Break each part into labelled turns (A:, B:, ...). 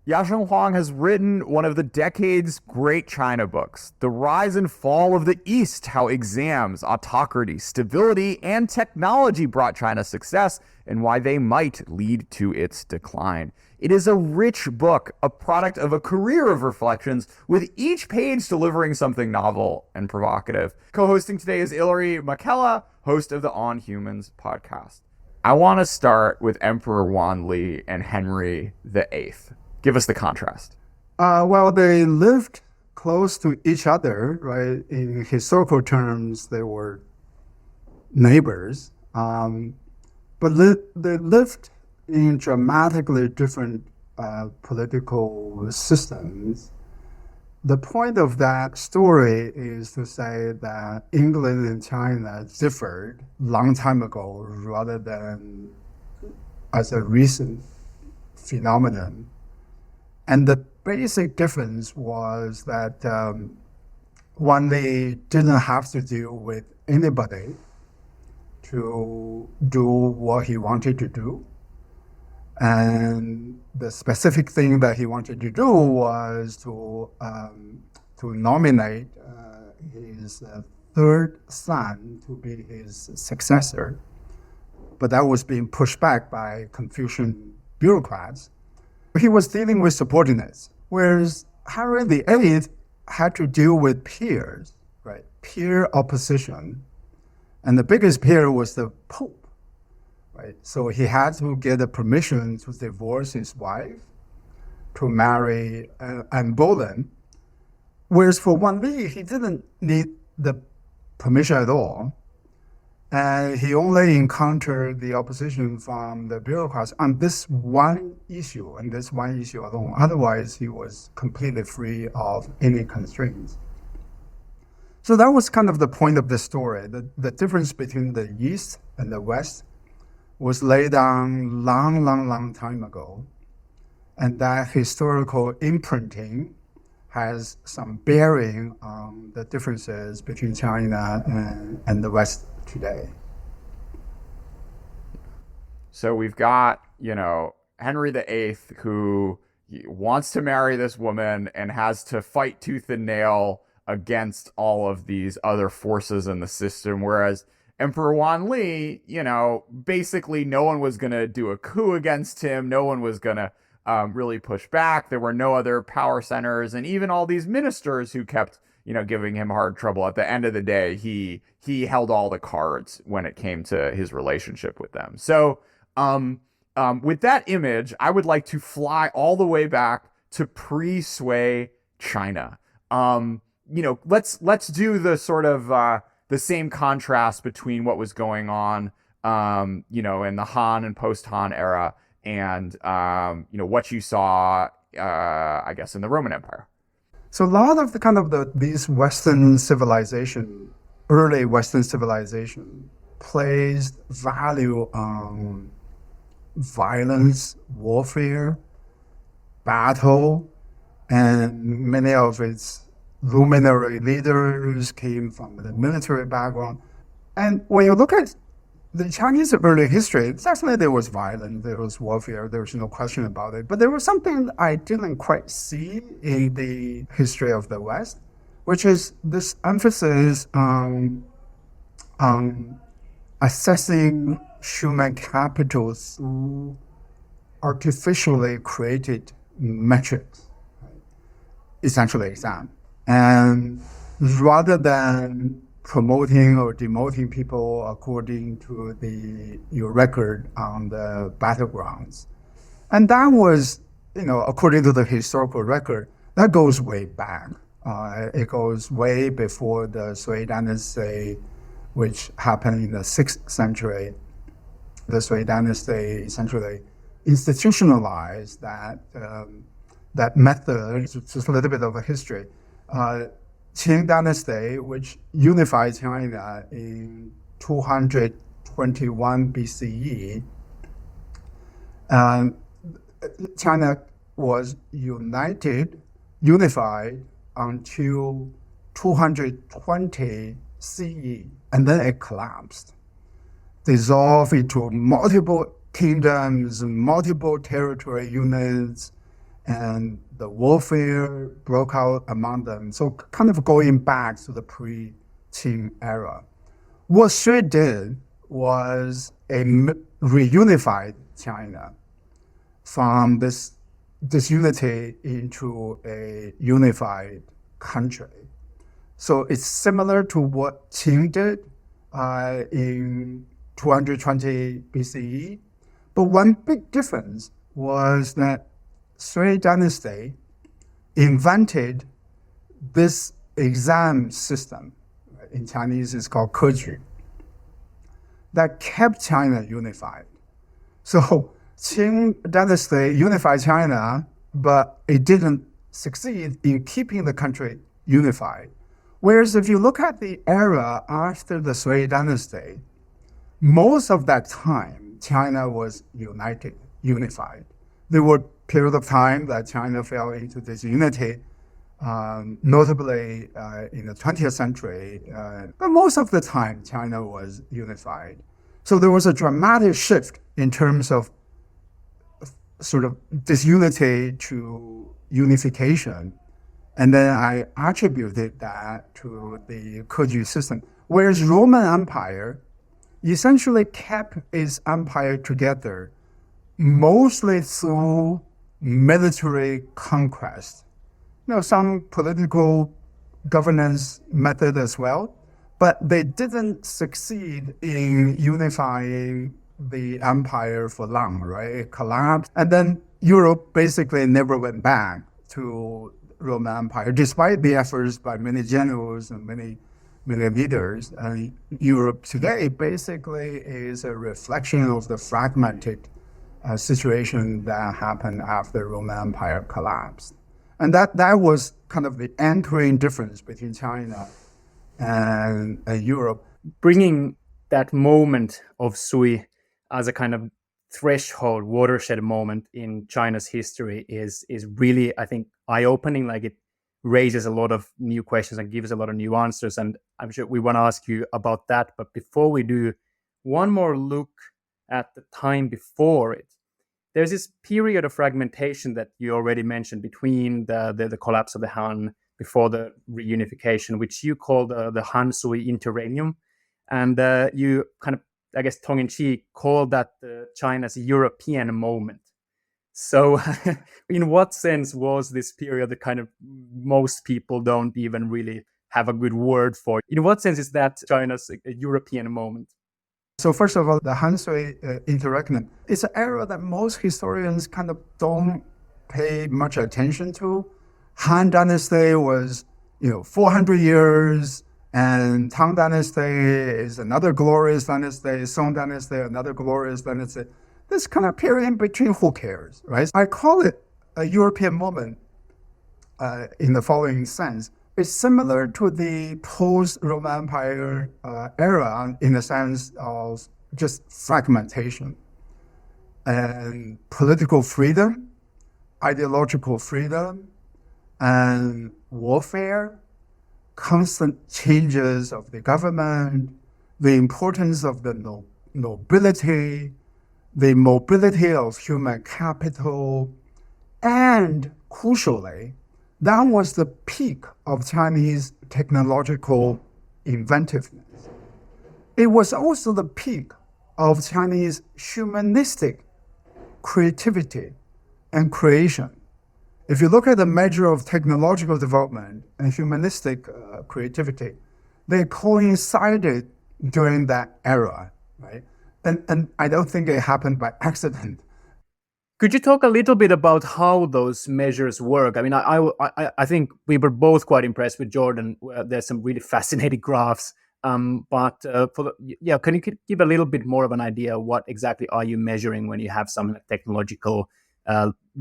A: Yasheng Huang has written one of the decade's great China books, The Rise and Fall of the East, How Exams, Autocracy, Stability, and Technology Brought China Success, and Why They Might Lead to Its Decline. It is a rich book, a product of a career of reflections, with each page delivering something novel and provocative. Co-hosting today is Ilari Makela, host of the On Humans podcast. I want to start with Emperor Wan Li and Henry VIII. Give us the contrast.
B: Well, they lived close to each other, right? In historical terms, they were neighbors, they lived in dramatically different political systems. The point of that story is to say that England and China differed long time ago rather than as a recent phenomenon. And the basic difference was that Wan Li didn't have to deal with anybody to do what he wanted to do. And the specific thing that he wanted to do was to nominate his third son to be his successor. But that was being pushed back by Confucian bureaucrats. He was dealing with subordinates, whereas Henry VIII had to deal with peers, right? Peer opposition. And the biggest peer was the Pope, right? So he had to get a permission to divorce his wife, to marry Anne Boleyn. Whereas for Wan Li, he didn't need the permission at all. And he only encountered the opposition from the bureaucrats on this one issue and this one issue alone. Otherwise, he was completely free of any constraints. So that was kind of the point of the story. The difference between the East and the West was laid down long time ago. And that historical imprinting has some bearing on the differences between China and the West today.
A: So we've got, Henry VIII, who wants to marry this woman and has to fight tooth and nail against all of these other forces in the system, whereas Emperor Wan Li, basically no one was going to do a coup against him. No one was going to really push back. There were no other power centers, and even all these ministers who kept giving him hard trouble. At the end of the day, he held all the cards when it came to his relationship with them. So with that image, I would like to fly all the way back to pre-Sui China. Let's do the sort of the same contrast between what was going on, in the Han and post-Han era, and what you saw, I guess, in the Roman Empire.
B: So a lot of these Western civilization, early Western civilization, placed value on violence, warfare, battle, and many of its luminary leaders came from the military background. And when you look at the Chinese early history, definitely there was violence, there was warfare, there was no question about it. But there was something I didn't quite see in the history of the West, which is this emphasis on assessing human capital through artificially created metrics, essentially exam. And rather than promoting or demoting people according to your record on the battlegrounds. And that was, according to the historical record, that goes way back. It goes way before the Sui Dynasty, which happened in the 6th century. The Sui Dynasty essentially institutionalized that method. Just a little bit of a history. Qing Dynasty, which unified China in 221 BCE, China was unified until 220 CE, and then it collapsed, dissolved into multiple kingdoms, multiple territory units, and the warfare broke out among them. So kind of going back to the pre-Qing era. What Sui did was reunified China from this disunity into a unified country. So it's similar to what Qing did in 220 BCE. But one big difference was that Sui Dynasty invented this exam system. In Chinese, it's called keju, that kept China unified. So Qing Dynasty unified China, but it didn't succeed in keeping the country unified. Whereas if you look at the era after the Sui Dynasty, most of that time, China was unified. There were periods of time that China fell into disunity, notably in the 20th century. But most of the time, China was unified. So there was a dramatic shift in terms of sort of disunity to unification. And then I attributed that to the keju system. Whereas Roman Empire essentially kept its empire together mostly through military conquest. Some political governance method as well, but they didn't succeed in unifying the empire for long, right? It collapsed. And then Europe basically never went back to Roman Empire, despite the efforts by many generals and many leaders. And Europe today basically is a reflection of the fragmented situation that happened after the Roman Empire collapsed. And that was kind of the anchoring difference between China and Europe.
C: Bringing that moment of Sui as a kind of threshold, watershed moment in China's history is really, I think, eye-opening. Like, it raises a lot of new questions and gives a lot of new answers. And I'm sure we want to ask you about that. But before we do, one more look at the time before it. There's this period of fragmentation that you already mentioned between the collapse of the Han before the reunification, which you call the Han-Sui interregnum. And you kind of, I guess, tongue-in-cheek, call that China's European moment. So in what sense was this period that kind of most people don't even really have a good word for? In what sense is that China's European moment?
B: So first of all, the Han-Sui interregnum, it's an era that most historians kind of don't pay much attention to. Han Dynasty was, 400 years, and Tang Dynasty is another glorious dynasty, Song Dynasty, another glorious dynasty. This kind of period in between, who cares, right? I call it a European moment in the following sense. It's similar to the post-Roman Empire era in the sense of just fragmentation and political freedom, ideological freedom, and warfare, constant changes of the government, the importance of the nobility, the mobility of human capital, and crucially, that was the peak of Chinese technological inventiveness. It was also the peak of Chinese humanistic creativity and creation. If you look at the measure of technological development and humanistic creativity, they coincided during that era, right? And I don't think it happened by accident.
C: Could you talk a little bit about how those measures work? I mean, I think we were both quite impressed with Jordan. There's some really fascinating graphs. Can you give a little bit more of an idea what exactly are you measuring when you have some technological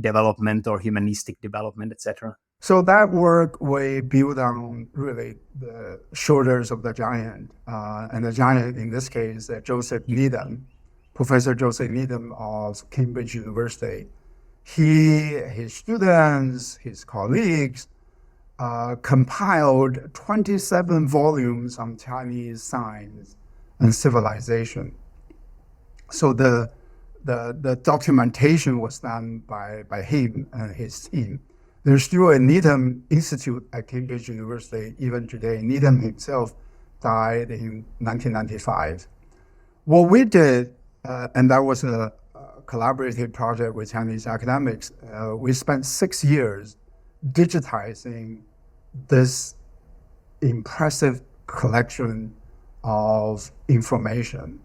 C: development or humanistic development, etc.?
B: So that work we build on really the shoulders of the giant, and the giant in this case, Joseph Needham. Professor Joseph Needham of Cambridge University. His students, his colleagues compiled 27 volumes on Chinese science and civilization. So the the documentation was done by him and his team. There's still a Needham Institute at Cambridge University even today. Needham himself died in 1995. What we did, and that was a collaborative project with Chinese academics, we spent 6 years digitizing this impressive collection of information.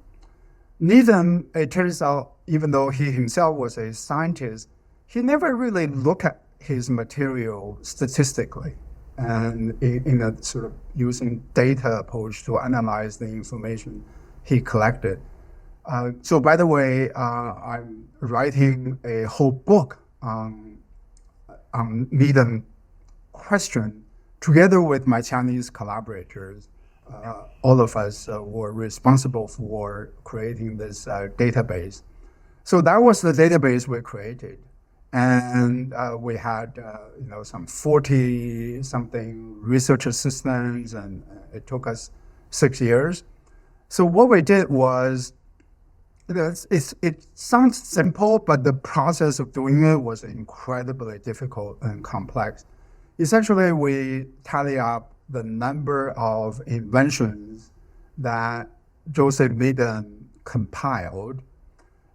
B: Needham, it turns out, even though he himself was a scientist, he never really looked at his material statistically and in a sort of using data approach to analyze the information he collected. So by the way, I'm writing a whole book on Needham question together with my Chinese collaborators. All of us were responsible for creating this database. So that was the database we created. And we had some 40-something research assistants, and it took us 6 years. So what we did was, it sounds simple, but the process of doing it was incredibly difficult and complex. Essentially, we tally up the number of inventions that Joseph Needham compiled,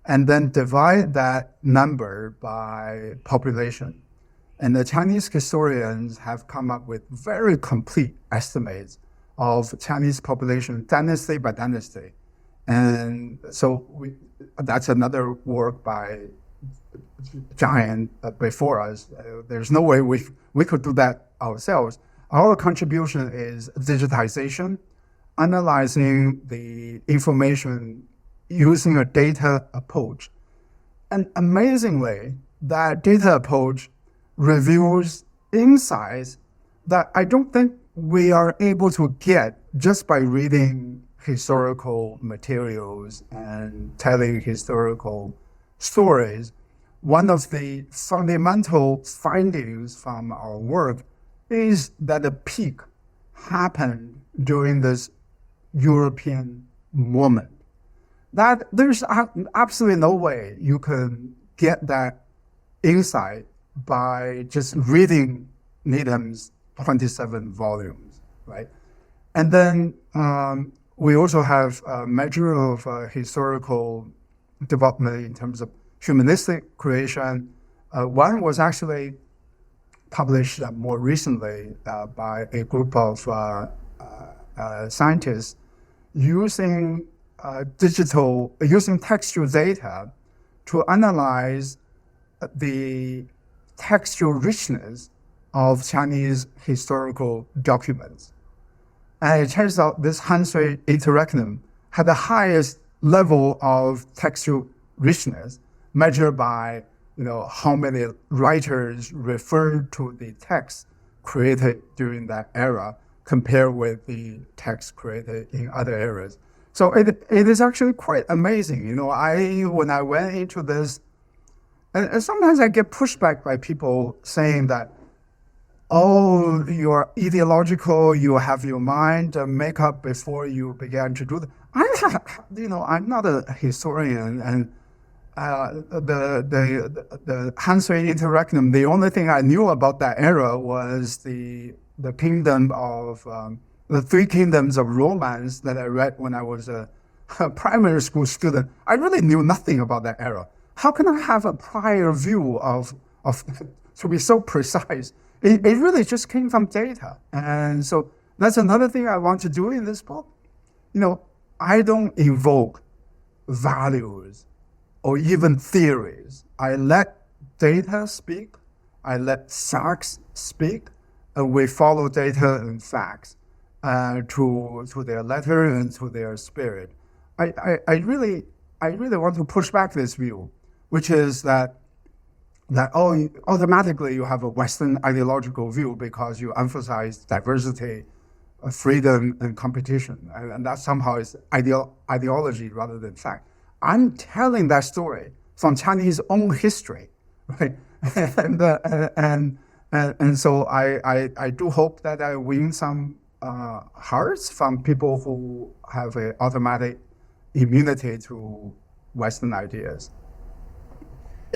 B: and then divide that number by population. And the Chinese historians have come up with very complete estimates of Chinese population dynasty by dynasty. And so that's another work by giant before us. There's no way we could do that ourselves. Our contribution is digitization, analyzing the information using a data approach. And amazingly, that data approach reveals insights that I don't think we are able to get just by reading historical materials and telling historical stories. One of the fundamental findings from our work is that the peak happened during this European moment. That there's absolutely no way you can get that insight by just reading Needham's 27 volumes, right? And then we also have a measure of historical development in terms of humanistic creation. One was actually published more recently by a group of scientists using using textual data to analyze the textual richness of Chinese historical documents. And it turns out this Han-Sui interregnum had the highest level of textual richness measured by how many writers referred to the text created during that era compared with the text created in other eras. So it is actually quite amazing. When I went into this, and sometimes I get pushback by people saying that, oh, you're ideological, you have your mind make up before you began to do that. I'm not a historian, and the Han-Sui interregnum, the only thing I knew about that era was the kingdom of the three kingdoms of romance that I read when I was a primary school student. I really knew nothing about that era. How can I have a prior view of to be so precise? It really just came from data. And so that's another thing I want to do in this book. I don't invoke values or even theories. I let data speak. I let facts speak. And we follow data and facts to their letter and to their spirit. I really want to push back this view, which is that automatically you have a Western ideological view because you emphasize diversity, freedom, and competition, and that somehow is ideology rather than fact. I'm telling that story from Chinese own history, right? and so I do hope that I win some hearts from people who have an automatic immunity to Western ideas.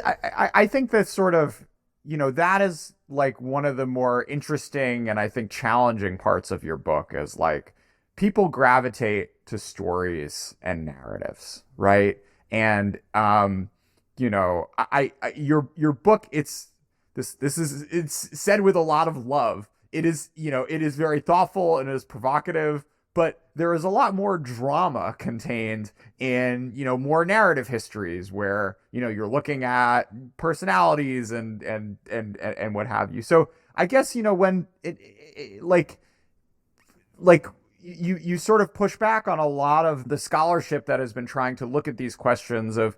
A: I think that sort of, that is like one of the more interesting and I think challenging parts of your book is like people gravitate to stories and narratives, right? And your book, it's said with a lot of love. It is very thoughtful and it is provocative, but there is a lot more drama contained in more narrative histories where you're looking at personalities and what have you. So I guess when like you sort of push back on a lot of the scholarship that has been trying to look at these questions of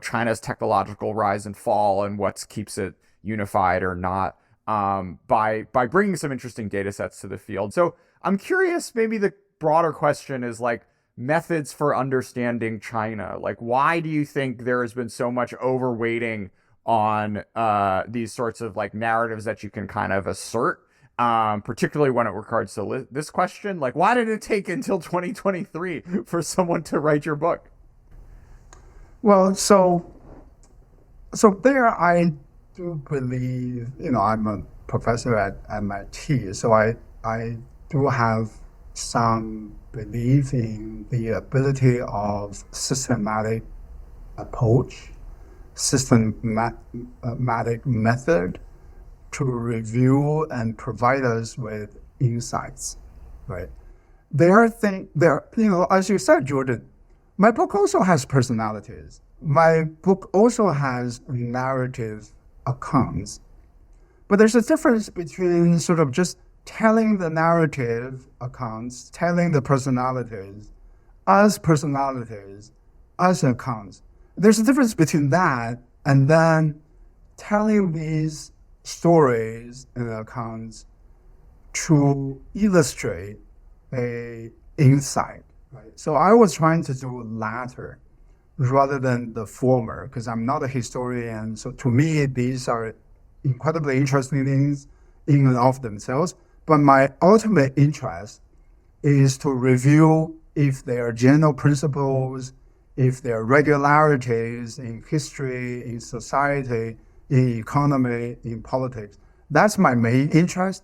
A: China's technological rise and fall and what keeps it unified or not, by bringing some interesting data sets to the field. So I'm curious, maybe the broader question is like methods for understanding China. Like, why do you think there has been so much overweighting on these sorts of like narratives that you can kind of assert, particularly when it regards to this question? Like, why did it take until 2023 for someone to write your book?
B: Well, so there I do believe, I'm a professor at MIT, so I do have some belief in the ability of systematic approach, systematic method to review and provide us with insights, right? As you said, Jordan, my book also has personalities. My book also has narrative accounts. But there's a difference between sort of just telling the narrative accounts, telling the personalities, as accounts. There's a difference between that and then telling these stories and accounts to illustrate a insight, right? So I was trying to do latter rather than the former, because I'm not a historian. So to me, these are incredibly interesting things in and of themselves. But my ultimate interest is to review if there are general principles, if there are regularities in history, in society, in economy, in politics. That's my main interest.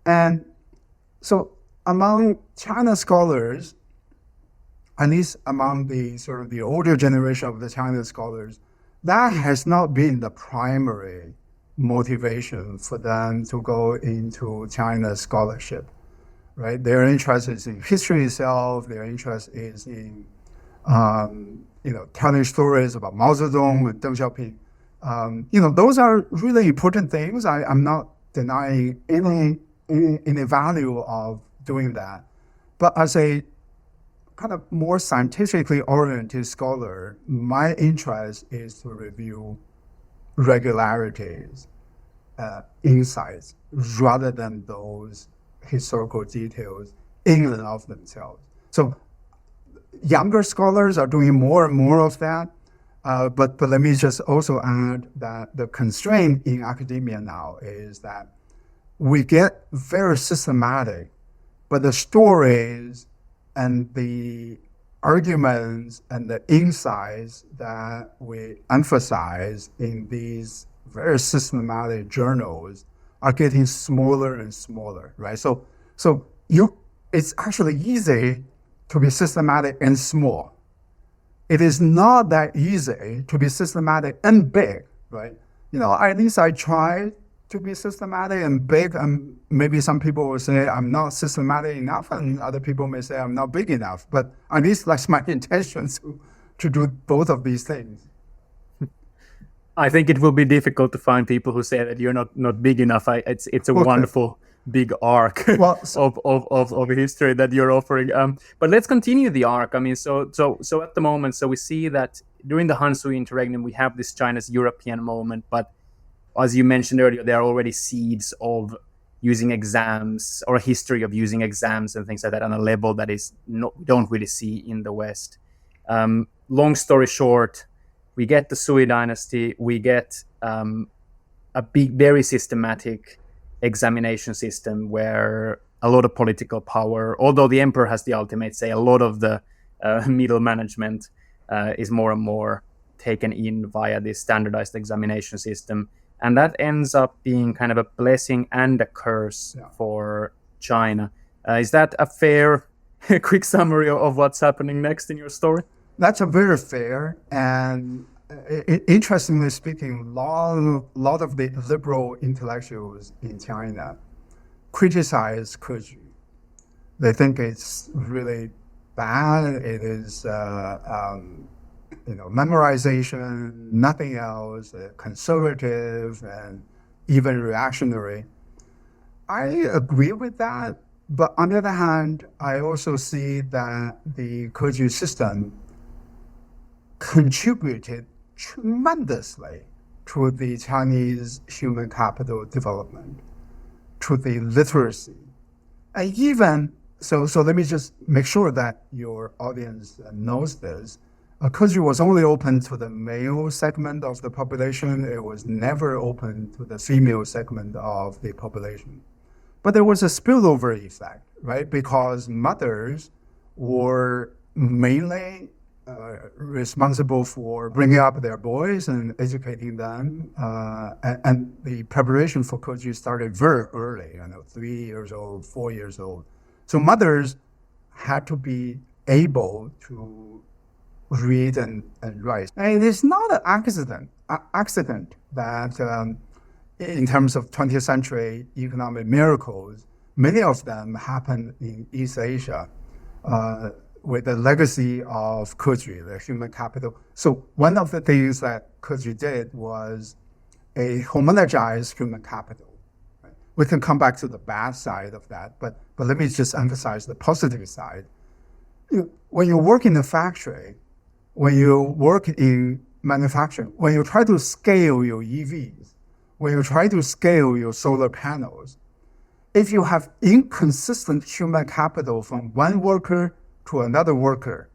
B: And so among China scholars, at least among the sort of the older generation of the China scholars, that has not been the primary motivation for them to go into China scholarship, right? Their interest is in history itself. Their interest is in, telling stories about Mao Zedong and Deng Xiaoping. Those are really important things. I'm not denying any value of doing that. But as a kind of more scientifically oriented scholar, my interest is to review regularities, insights, rather than those historical details in and of themselves. So younger scholars are doing more and more of that. But let me just also add that the constraint in academia now is that we get very systematic, but the stories and the arguments and the insights that we emphasize in these very systematic journals are getting smaller and smaller, right? So it's actually easy to be systematic and small. It is not that easy to be systematic and big, right? At least I try to be systematic and big, and maybe some people will say I'm not systematic enough, and other people may say I'm not big enough. But at least that's my intention to do both of these things.
C: I think it will be difficult to find people who say that you're not big enough. It's a wonderful big arc of history that you're offering. But let's continue the arc. I mean, so at the moment, so we see that during the Han Sui interregnum, we have this China's European moment, but as you mentioned earlier, there are already seeds of using exams or a history of using exams and things like that on a level that is we don't really see in the West. Long story short, we get the Sui dynasty, we get a big, very systematic examination system where a lot of political power, although the emperor has the ultimate say, a lot of the middle management is more and more taken in via this standardized examination system. And that ends up being kind of a blessing and a curse for China. Is that a fair, quick summary of what's happening next in your story?
B: That's a very fair, and interestingly speaking, a lot of the liberal intellectuals in China criticize keju. They think it's really bad. It is, memorization, nothing else, conservative, and even reactionary. I agree with that, but on the other hand, I also see that the keju system contributed tremendously to the Chinese human capital development, to the literacy. And even, so let me just make sure that your audience knows this. Keju was only open to the male segment of the population. It was never open to the female segment of the population. But there was a spillover effect, right? Because mothers were mainly responsible for bringing up their boys and educating them. And the preparation for keju started very early, 3 years old, 4 years old. So mothers had to be able to read and write. And it is not an accident that in terms of 20th century economic miracles, many of them happened in East Asia. With the legacy of keju, the human capital. So one of the things that keju did was a homogenized human capital. Right? We can come back to the bad side of that, but let me just emphasize the positive side. When you work in a factory, when you work in manufacturing, when you try to scale your EVs, when you try to scale your solar panels, if you have inconsistent human capital from one worker to another worker,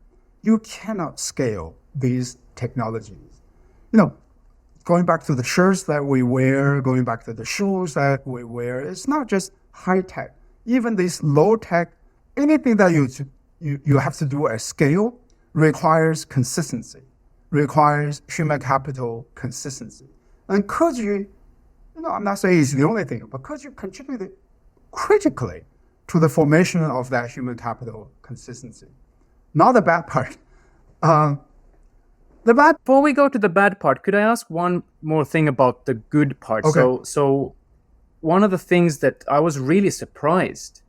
B: you cannot scale these technologies. Going back to the shirts that we wear, going back to the shoes that we wear, it's not just high tech. Even this low tech, anything that you have to do at scale requires consistency, requires human capital consistency. And keju, I'm not saying it's the only thing, but keju contributed critically to the formation of that human capital consistency. Not the bad part.
C: Before we go to the bad part, could I ask one more thing about the good part?
B: Okay.
C: So one of the things that I was really surprised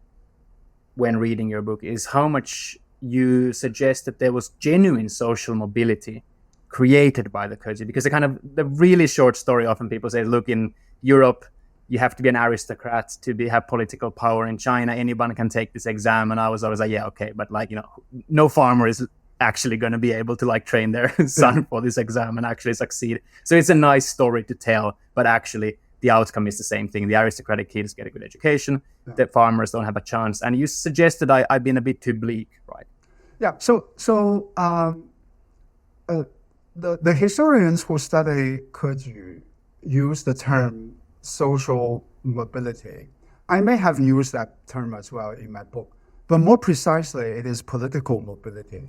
C: when reading your book is how much you suggest that there was genuine social mobility created by the keju. Because the really short story, often people say, look, in Europe, you have to be an aristocrat to have political power. In China, anyone can take this exam. And I was always like, yeah, okay. But no farmer is actually going to be able to train their son for this exam and actually succeed. So it's a nice story to tell, but actually the outcome is the same thing. The aristocratic kids get a good education. Yeah. The farmers don't have a chance. And you suggested I've been a bit too bleak, right?
B: Yeah. So the historians who study keju use the term social mobility. I may have used that term as well in my book, but more precisely, it is political mobility.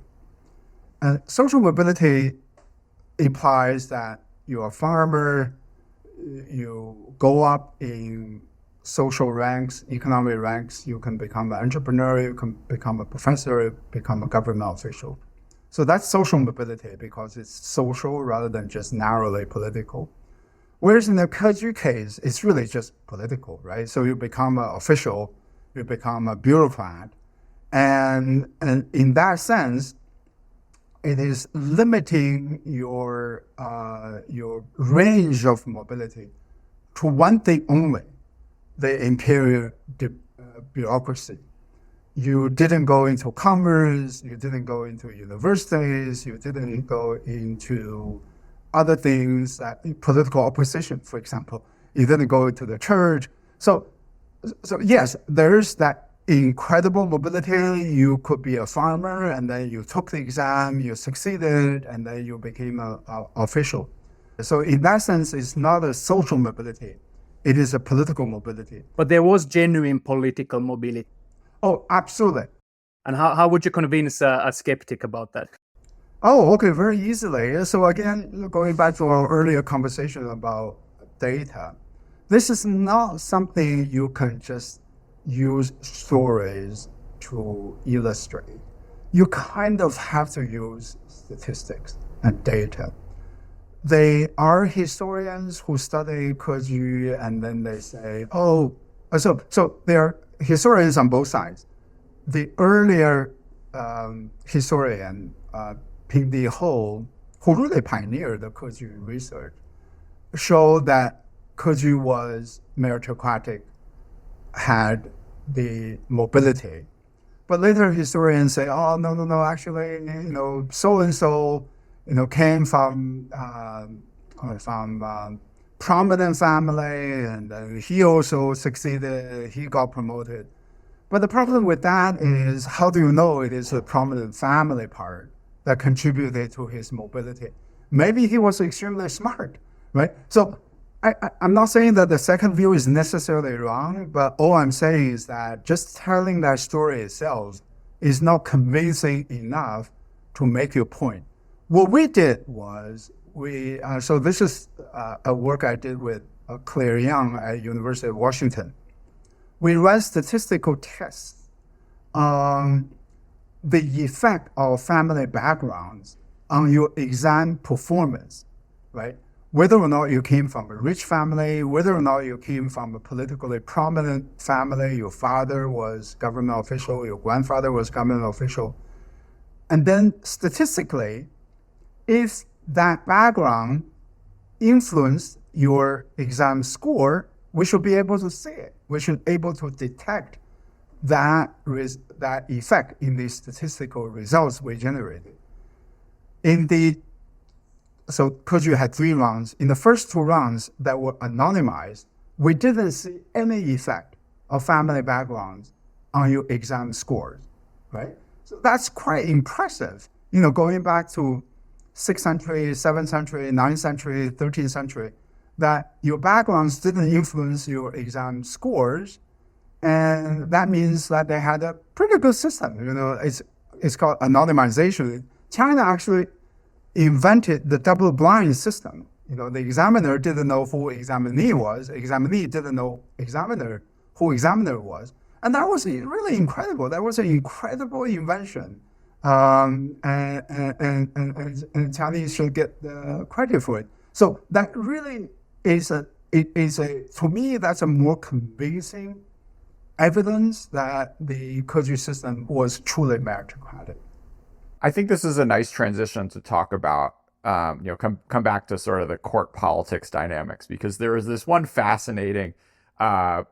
B: Social mobility implies that you're a farmer, you go up in social ranks, economic ranks, you can become an entrepreneur, you can become a professor, become a government official. So that's social mobility because it's social rather than just narrowly political. Whereas in the keju case, it's really just political, right? So you become an official, you become a bureaucrat. And in that sense, it is limiting your range of mobility to one thing only, the imperial bureaucracy. You didn't go into commerce, you didn't go into universities, you didn't go into other things, political opposition, for example. You didn't go into the church. So yes, there's that incredible mobility. You could be a farmer, and then you took the exam, you succeeded, and then you became an official. So in that sense, it's not a social mobility. It is a political mobility.
C: But there was genuine political mobility.
B: Oh, absolutely.
C: And how would you convince a skeptic about that?
B: Oh, okay, very easily. So again, going back to our earlier conversation about data, this is not something you can just use stories to illustrate. You kind of have to use statistics and data. They are historians who study keju, and then they say, oh, so they are historians on both sides. The earlier historian, Ping Di Ho, who really pioneered the keju research, showed that keju was meritocratic, had the mobility. But later historians say, oh, no, actually, so and so, came from prominent family, and he also succeeded. He got promoted. But the problem with that is, how do you know it is the prominent family part that contributed to his mobility? Maybe he was extremely smart, right? So I'm not saying that the second view is necessarily wrong, but all I'm saying is that just telling that story itself is not convincing enough to make your point. What we did was, so this is a work I did with Claire Young at University of Washington. We ran statistical tests on the effect of family backgrounds on your exam performance, right? Whether or not you came from a rich family, whether or not you came from a politically prominent family, your father was government official, your grandfather was government official. And then statistically, if that background influenced your exam score, we should be able to see it. We should be able to detect that effect in the statistical results we generated. So keju had 3 rounds. In the first 2 rounds that were anonymized, we didn't see any effect of family backgrounds on your exam scores, right? So that's quite impressive. Going back to 6th century, 7th century, 9th century, 13th century, that your backgrounds didn't influence your exam scores, and that means that they had a pretty good system. It's called anonymization. China actually invented the double-blind system. The examiner didn't know who examinee was. Examinee didn't know who examiner was, and that was really incredible. That was an incredible invention, and Chinese should get the credit for it. So that really is to me, that's a more convincing evidence that the keju system was truly meritocratic.
A: I think this is a nice transition to talk about, come back to sort of the court politics dynamics, because there is this one fascinating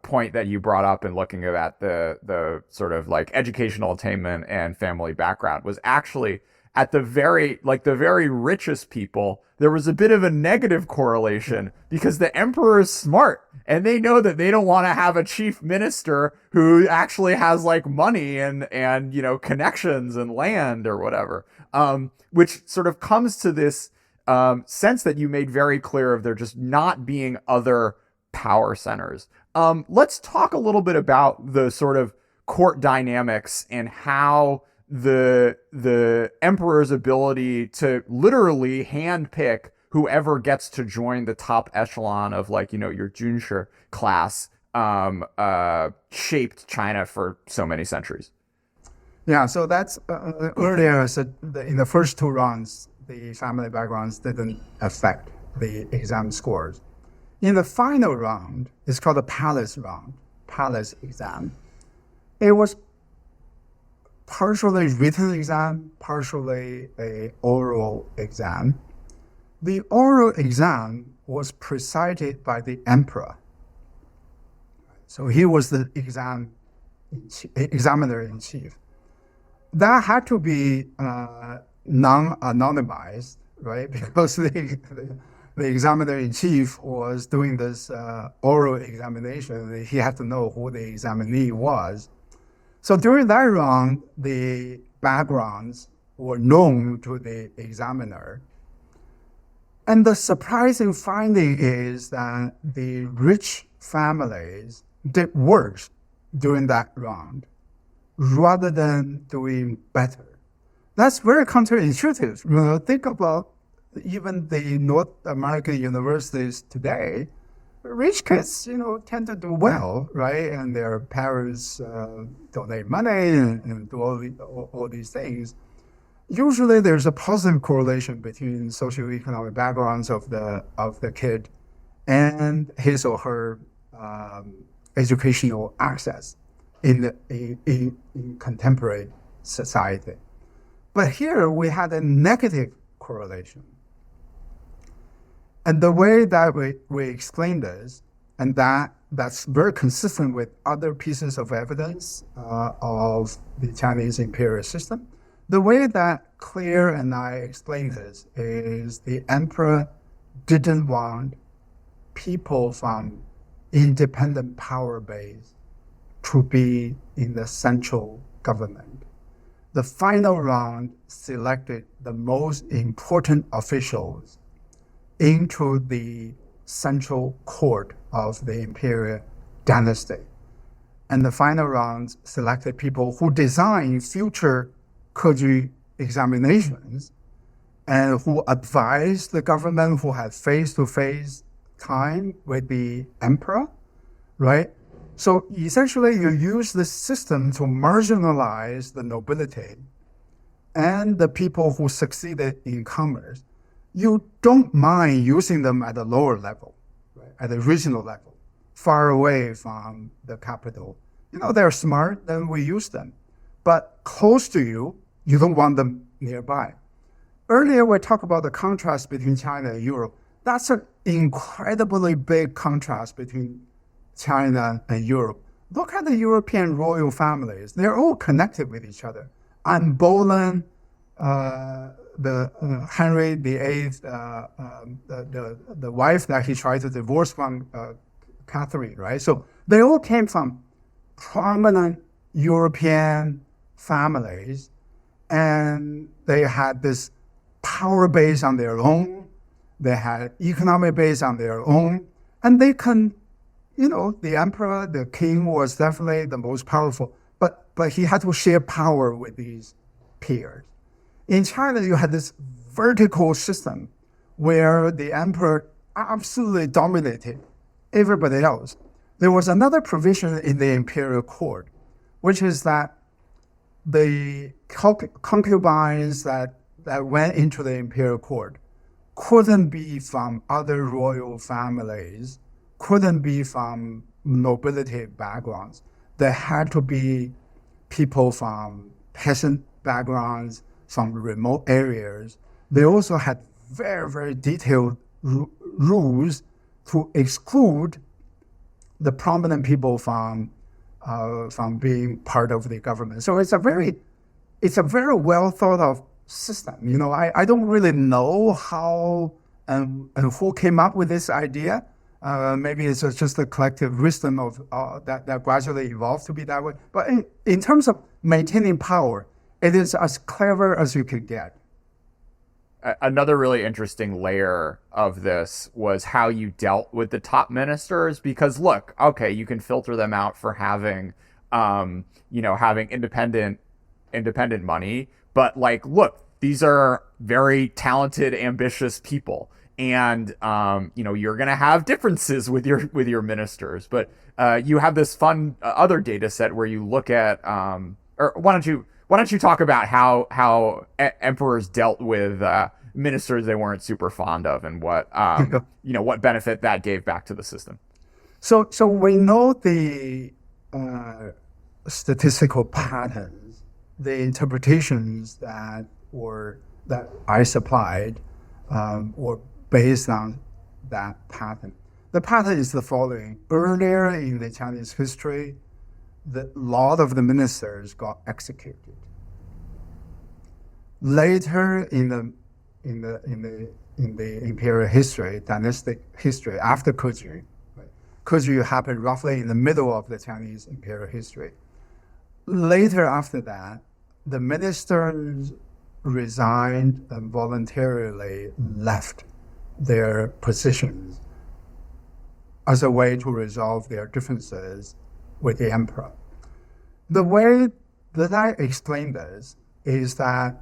A: point that you brought up in looking at the sort of like educational attainment and family background was actually at the very richest people, there was a bit of a negative correlation because the emperor is smart and they know that they don't want to have a chief minister who actually has like money and connections and land or whatever, which sort of comes to this sense that you made very clear of there just not being other power centers. Let's talk a little bit about the sort of court dynamics and how the emperor's ability to literally handpick whoever gets to join the top echelon of your Junshi class shaped China for so many centuries.
B: Yeah, so that's earlier I said that in the first 2 rounds, the family backgrounds didn't affect the exam scores. In the final round, it's called the palace round, palace exam. It was partially written exam, partially a oral exam. The oral exam was presided by the emperor. So he was the examiner in chief. That had to be non-anonymized, right? Because the examiner in chief was doing this oral examination. He had to know who the examinee was. So during that round, the backgrounds were known to the examiner. And the surprising finding is that the rich families did worse during that round rather than doing better. That's very counterintuitive. Think about even the North American universities today. Rich kids, tend to do well, right? And their parents donate money and do all these things. Usually, there's a positive correlation between socioeconomic backgrounds of the kid and his or her educational access in contemporary society. But here we had a negative correlation. And the way that we explain this, and that's very consistent with other pieces of evidence of the Chinese imperial system, the way that Claire and I explain this is the emperor didn't want people from independent power base to be in the central government. The final round selected the most important officials into the central court of the imperial dynasty. And the final round selected people who designed future keju examinations and who advised the government, who had face-to-face time with the emperor, right? So essentially, you use this system to marginalize the nobility and the people who succeeded in commerce. You don't mind using them at a lower level, right? At a regional level, far away from the capital. They're smart, then we use them. But close to you, you don't want them nearby. Earlier, we talked about the contrast between China and Europe. That's an incredibly big contrast between China and Europe. Look at the European royal families. They're all connected with each other. Anne Boleyn, Henry VIII, the wife that he tried to divorce from Catherine, right? So they all came from prominent European families, and they had this power base on their own. They had economic base on their own, and they can, the emperor, the king was definitely the most powerful, but he had to share power with these peers. In China, you had this vertical system where the emperor absolutely dominated everybody else. There was another provision in the imperial court, which is that the concubines that went into the imperial court couldn't be from other royal families, couldn't be from nobility backgrounds. They had to be people from peasant backgrounds, from remote areas. They also had very, very detailed rules to exclude the prominent people from being part of the government. So it's a very well thought of system. I don't really know how and who came up with this idea. Maybe it's just a collective wisdom of that gradually evolved to be that way. But in terms of maintaining power, it is as clever as you could get.
A: Another really interesting layer of this was how you dealt with the top ministers, because look, okay, you can filter them out for having, having independent money, but look, these are very talented, ambitious people, and you're gonna have differences with your ministers, but you have this fun other data set where you look at, or why don't you talk about how emperors dealt with ministers they weren't super fond of, and what what benefit that gave back to the system.
B: So we know the statistical patterns, the interpretations that I supplied were based on that pattern. The pattern is the following: earlier in the Chinese history, a lot of the ministers got executed. Later in the imperial history, dynastic history, after keju, right? Keju happened roughly in the middle of the Chinese imperial history. Later after that, the ministers resigned and voluntarily left their positions as a way to resolve their differences with the emperor. The way that I explain this is that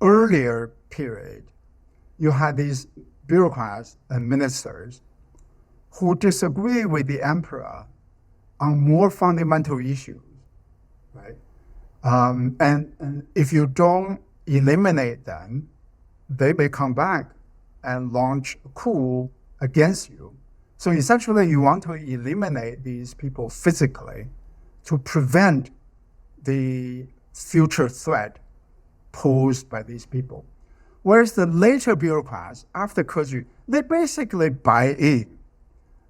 B: earlier period, you had these bureaucrats and ministers who disagree with the emperor on more fundamental issues, right? And if you don't eliminate them, they may come back and launch a coup against you. So essentially, you want to eliminate these people physically to prevent the future threat posed by these people. Whereas the later bureaucrats, after keju, they basically buy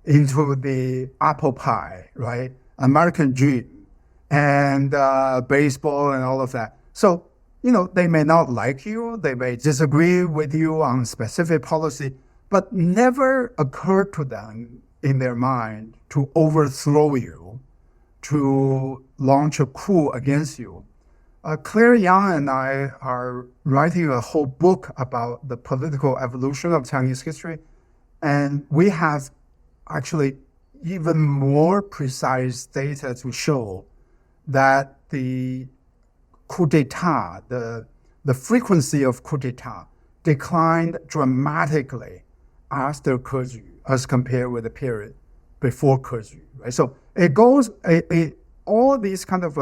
B: into the apple pie, right? American dream and baseball and all of that. So, they may not like you, they may disagree with you on specific policy, but never occurred to them in their mind to overthrow you, to launch a coup against you. Claire Yang and I are writing a whole book about the political evolution of Chinese history, and we have actually even more precise data to show that the coup d'etat, the frequency of coup d'etat declined dramatically after keju as compared with the period before keju, right? So it goes, all these kind of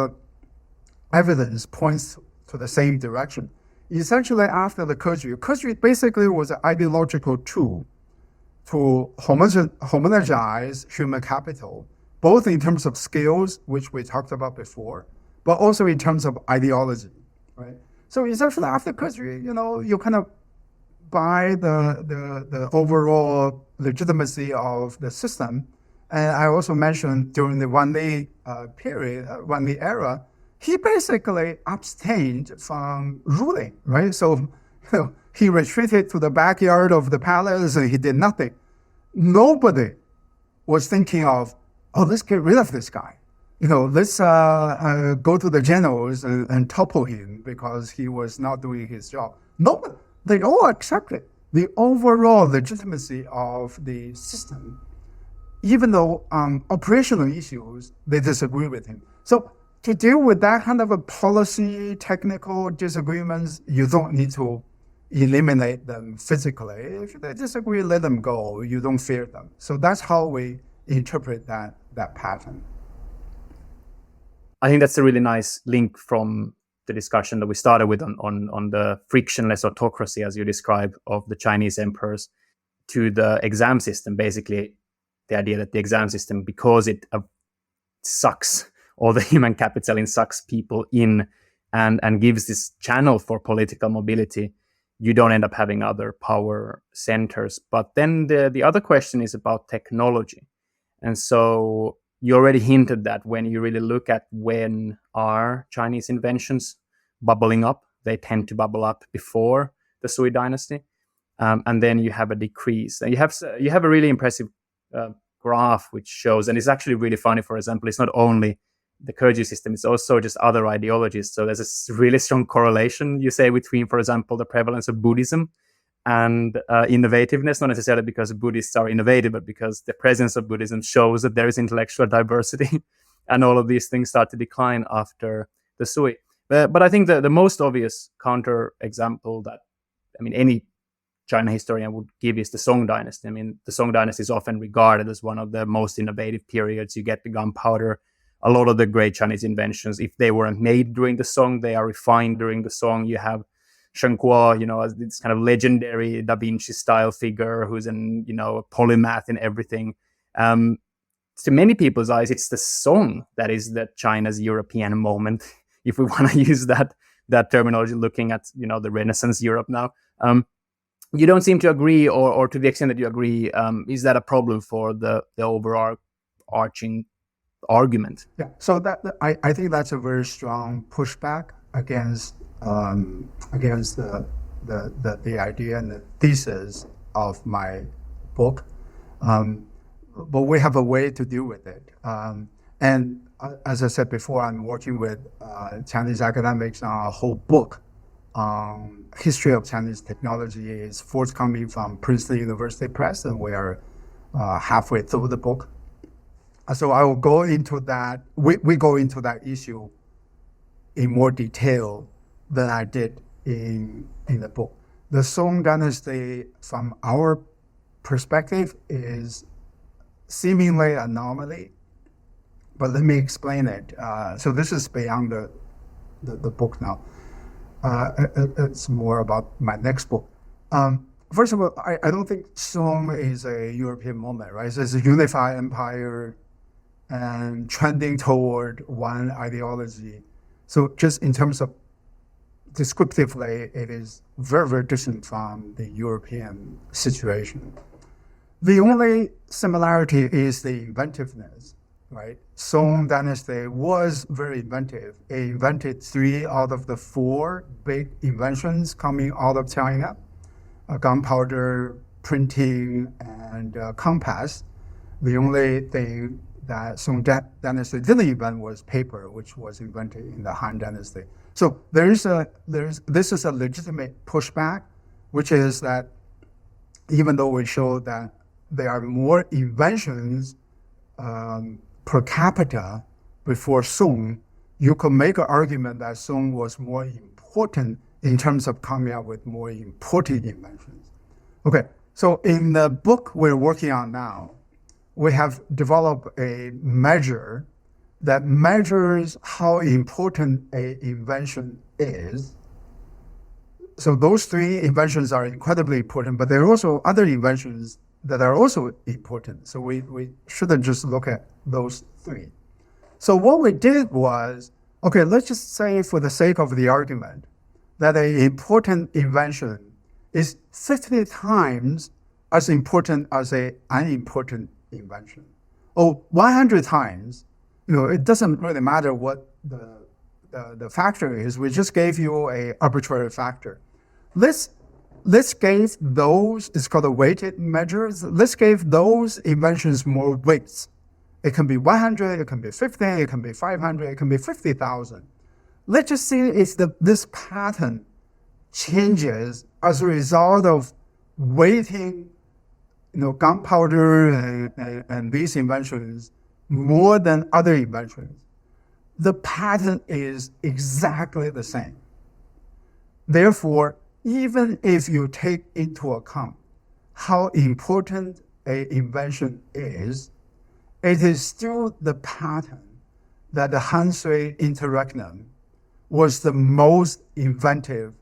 B: evidence points to the same direction. Essentially, after the keju basically was an ideological tool to homogenize human capital, both in terms of skills, which we talked about before, but also in terms of ideology, right? So essentially, after keju, you kind of buy the overall legitimacy of the system. And I also mentioned during the Wanli period, Wanli era, he basically abstained from ruling, right? So he retreated to the backyard of the palace and he did nothing. Nobody was thinking of, let's get rid of this guy. Let's go to the generals and topple him because he was not doing his job. No, they all accepted the overall legitimacy of the system, even though on operational issues, they disagree with him. So to deal with that kind of a policy, technical disagreements, you don't need to eliminate them physically. If they disagree, let them go. You don't fear them. So that's how we interpret that pattern.
C: I think that's a really nice link from the discussion that we started with on the frictionless autocracy, as you describe, of the Chinese emperors, to the exam system. Basically, the idea that the exam system, because it sucks all the human capital and sucks people in and gives this channel for political mobility, you don't end up having other power centers. But then the other question is about technology. And so you already hinted that when you really look at when are Chinese inventions bubbling up, they tend to bubble up before the Sui dynasty. And then you have a decrease. And you have a really impressive graph which shows, and it's actually really funny, for example, it's not only the keju system, it's also just other ideologies. So there's a really strong correlation, you say, between, for example, the prevalence of Buddhism and innovativeness, not necessarily because Buddhists are innovative, but because the presence of Buddhism shows that there is intellectual diversity and all of these things start to decline after the Sui. But I think the most obvious counter example that, any China historian would give is the Song dynasty. The Song dynasty is often regarded as one of the most innovative periods. You get the gunpowder. A lot of the great Chinese inventions, if they weren't made during the Song, they are refined during the Song. You have Yasheng Huang, as this kind of legendary Da Vinci style figure who's a polymath in everything. To many people's eyes, it's the Song that is the China's European moment, if we want to use that terminology, looking at the Renaissance Europe now. You don't seem to agree, or to the extent that you agree, is that a problem for the overarching argument?
B: Yeah, so that I think that's a very strong pushback against the idea and the thesis of my book, but we have a way to deal with it. And as I said before, I'm working with Chinese academics on a whole book on history of Chinese technology. Is forthcoming from Princeton University Press, and we are halfway through the book. So I will go into that. We go into that issue in more detail than I did in the book. The Song dynasty, from our perspective, is seemingly an anomaly, but let me explain it. So this is beyond the book now. It's more about my next book. First of all, I don't think Song is a European moment, right? So it's a unified empire and trending toward one ideology. So just in terms of descriptively, it is very, very different from the European situation. The only similarity is the inventiveness, right? Song dynasty was very inventive. It invented 3 out of the 4 big inventions coming out of China: gunpowder, printing, and compass. The only thing that Song dynasty didn't invent was paper, which was invented in the Han dynasty. So this is a legitimate pushback, which is that even though we show that there are more inventions per capita before Song, you could make an argument that Song was more important in terms of coming up with more important inventions. Okay, so in the book we're working on now, we have developed a measure that measures how important an invention is. So those 3 inventions are incredibly important, but there are also other inventions that are also important. So we shouldn't just look at those 3. So what we did was, okay, let's just say for the sake of the argument that an important invention is 50 times as important as an unimportant invention. Or 100 times, it doesn't really matter what the factor is. We just gave you an arbitrary factor. Let's give those, it's called a weighted measures. Let's give those inventions more weights. It can be 100, it can be 50, it can be 500, it can be 50,000. Let's just see if this pattern changes as a result of weighting, gunpowder and these inventions more than other inventions. The pattern is exactly the same. Therefore, even if you take into account how important an invention is, it is still the pattern that the Han-Sui interregnum was the most inventive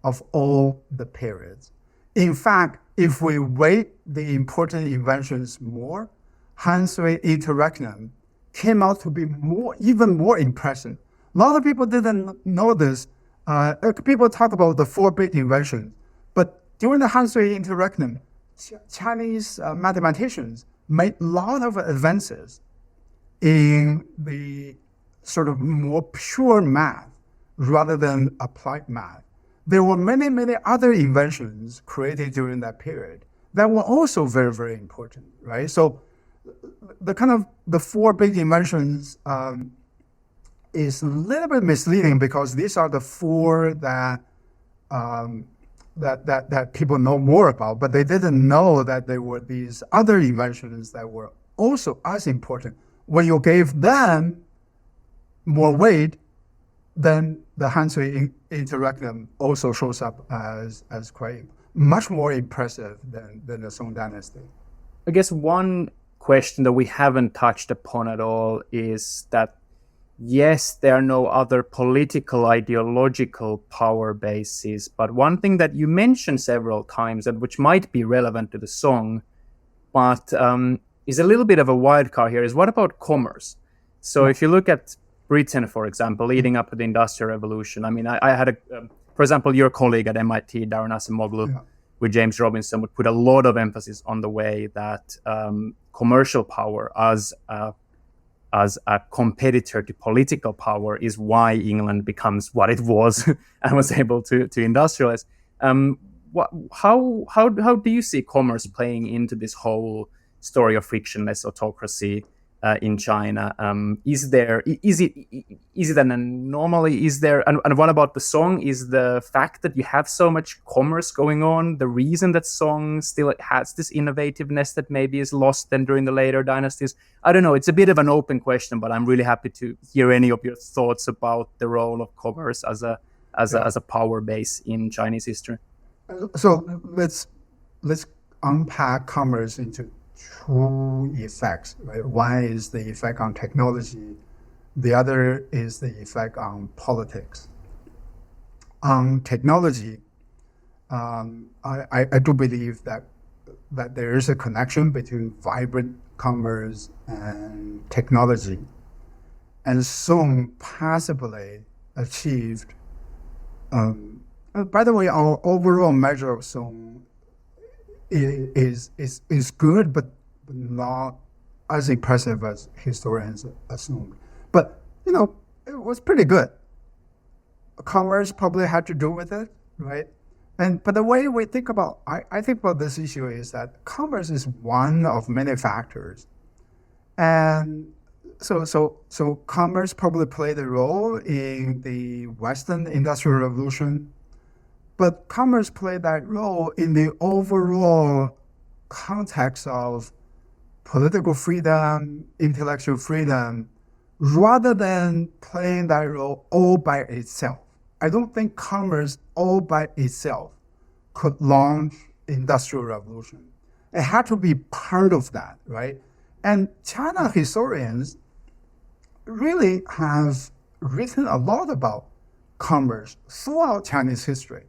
B: of all the periods. In fact, if we weight the important inventions more, Han-Sui interregnum came out to be even more impressive. A lot of people didn't know this. People talk about the 4 big inventions, but during the Han-Sui interregnum, Chinese mathematicians made a lot of advances in the sort of more pure math rather than applied math. There were many, many other inventions created during that period that were also very, very important, right? So the 4 big inventions is a little bit misleading because these are the 4 that people know more about, but they didn't know that there were these other inventions that were also as important. When you gave them more weight, then the Han-Sui interregnum also shows up as quite much more impressive than the Song dynasty.
C: I guess one question that we haven't touched upon at all is that, yes, there are no other political, ideological power bases, but one thing that you mentioned several times, and which might be relevant to the Song, but is a little bit of a wild card here, is what about commerce? So if you look at Britain, for example, leading up to the Industrial Revolution, I mean, I had for example, your colleague at MIT, Darren Asimoglu, with James Robinson, would put a lot of emphasis on the way that commercial power as a competitor to political power is why England becomes what it was and was able to industrialize. How do you see commerce playing into this whole story of frictionless autocracy in China? Is it an anomaly? And what about the Song? Is the fact that you have so much commerce going on the reason that Song still has this innovativeness that maybe is lost then during the later dynasties? I don't know. It's a bit of an open question, but I'm really happy to hear any of your thoughts about the role of commerce as as a power base in Chinese history.
B: So let's unpack commerce into two effects, right? One is the effect on technology, the other is the effect on politics. On technology, I do believe that there is a connection between vibrant commerce and technology, and Song possibly achieved. By the way, our overall measure of Song is good, but not as impressive as historians assume. But it was pretty good. Commerce probably had to do with it, right? But the way we think about, I think about this issue is that commerce is one of many factors, and so commerce probably played a role in the Western Industrial Revolution, but commerce played that role in the overall context of political freedom, intellectual freedom, rather than playing that role all by itself. I don't think commerce all by itself could launch industrial revolution. It had to be part of that, right? And China historians really have written a lot about commerce throughout Chinese history.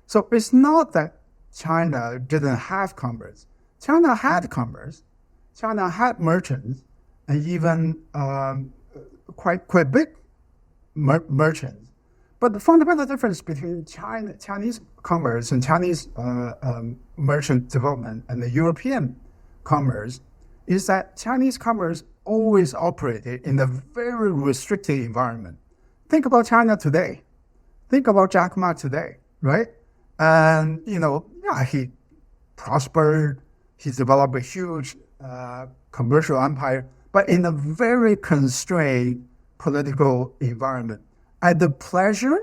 B: So it's not that China didn't have commerce. China had commerce. China had merchants, and even quite big merchants. But the fundamental difference between Chinese commerce and Chinese merchant development and the European commerce is that Chinese commerce always operated in a very restricted environment. Think about China today. Think about Jack Ma today, right? And, he prospered. He developed a huge commercial empire, but in a very constrained political environment, at the pleasure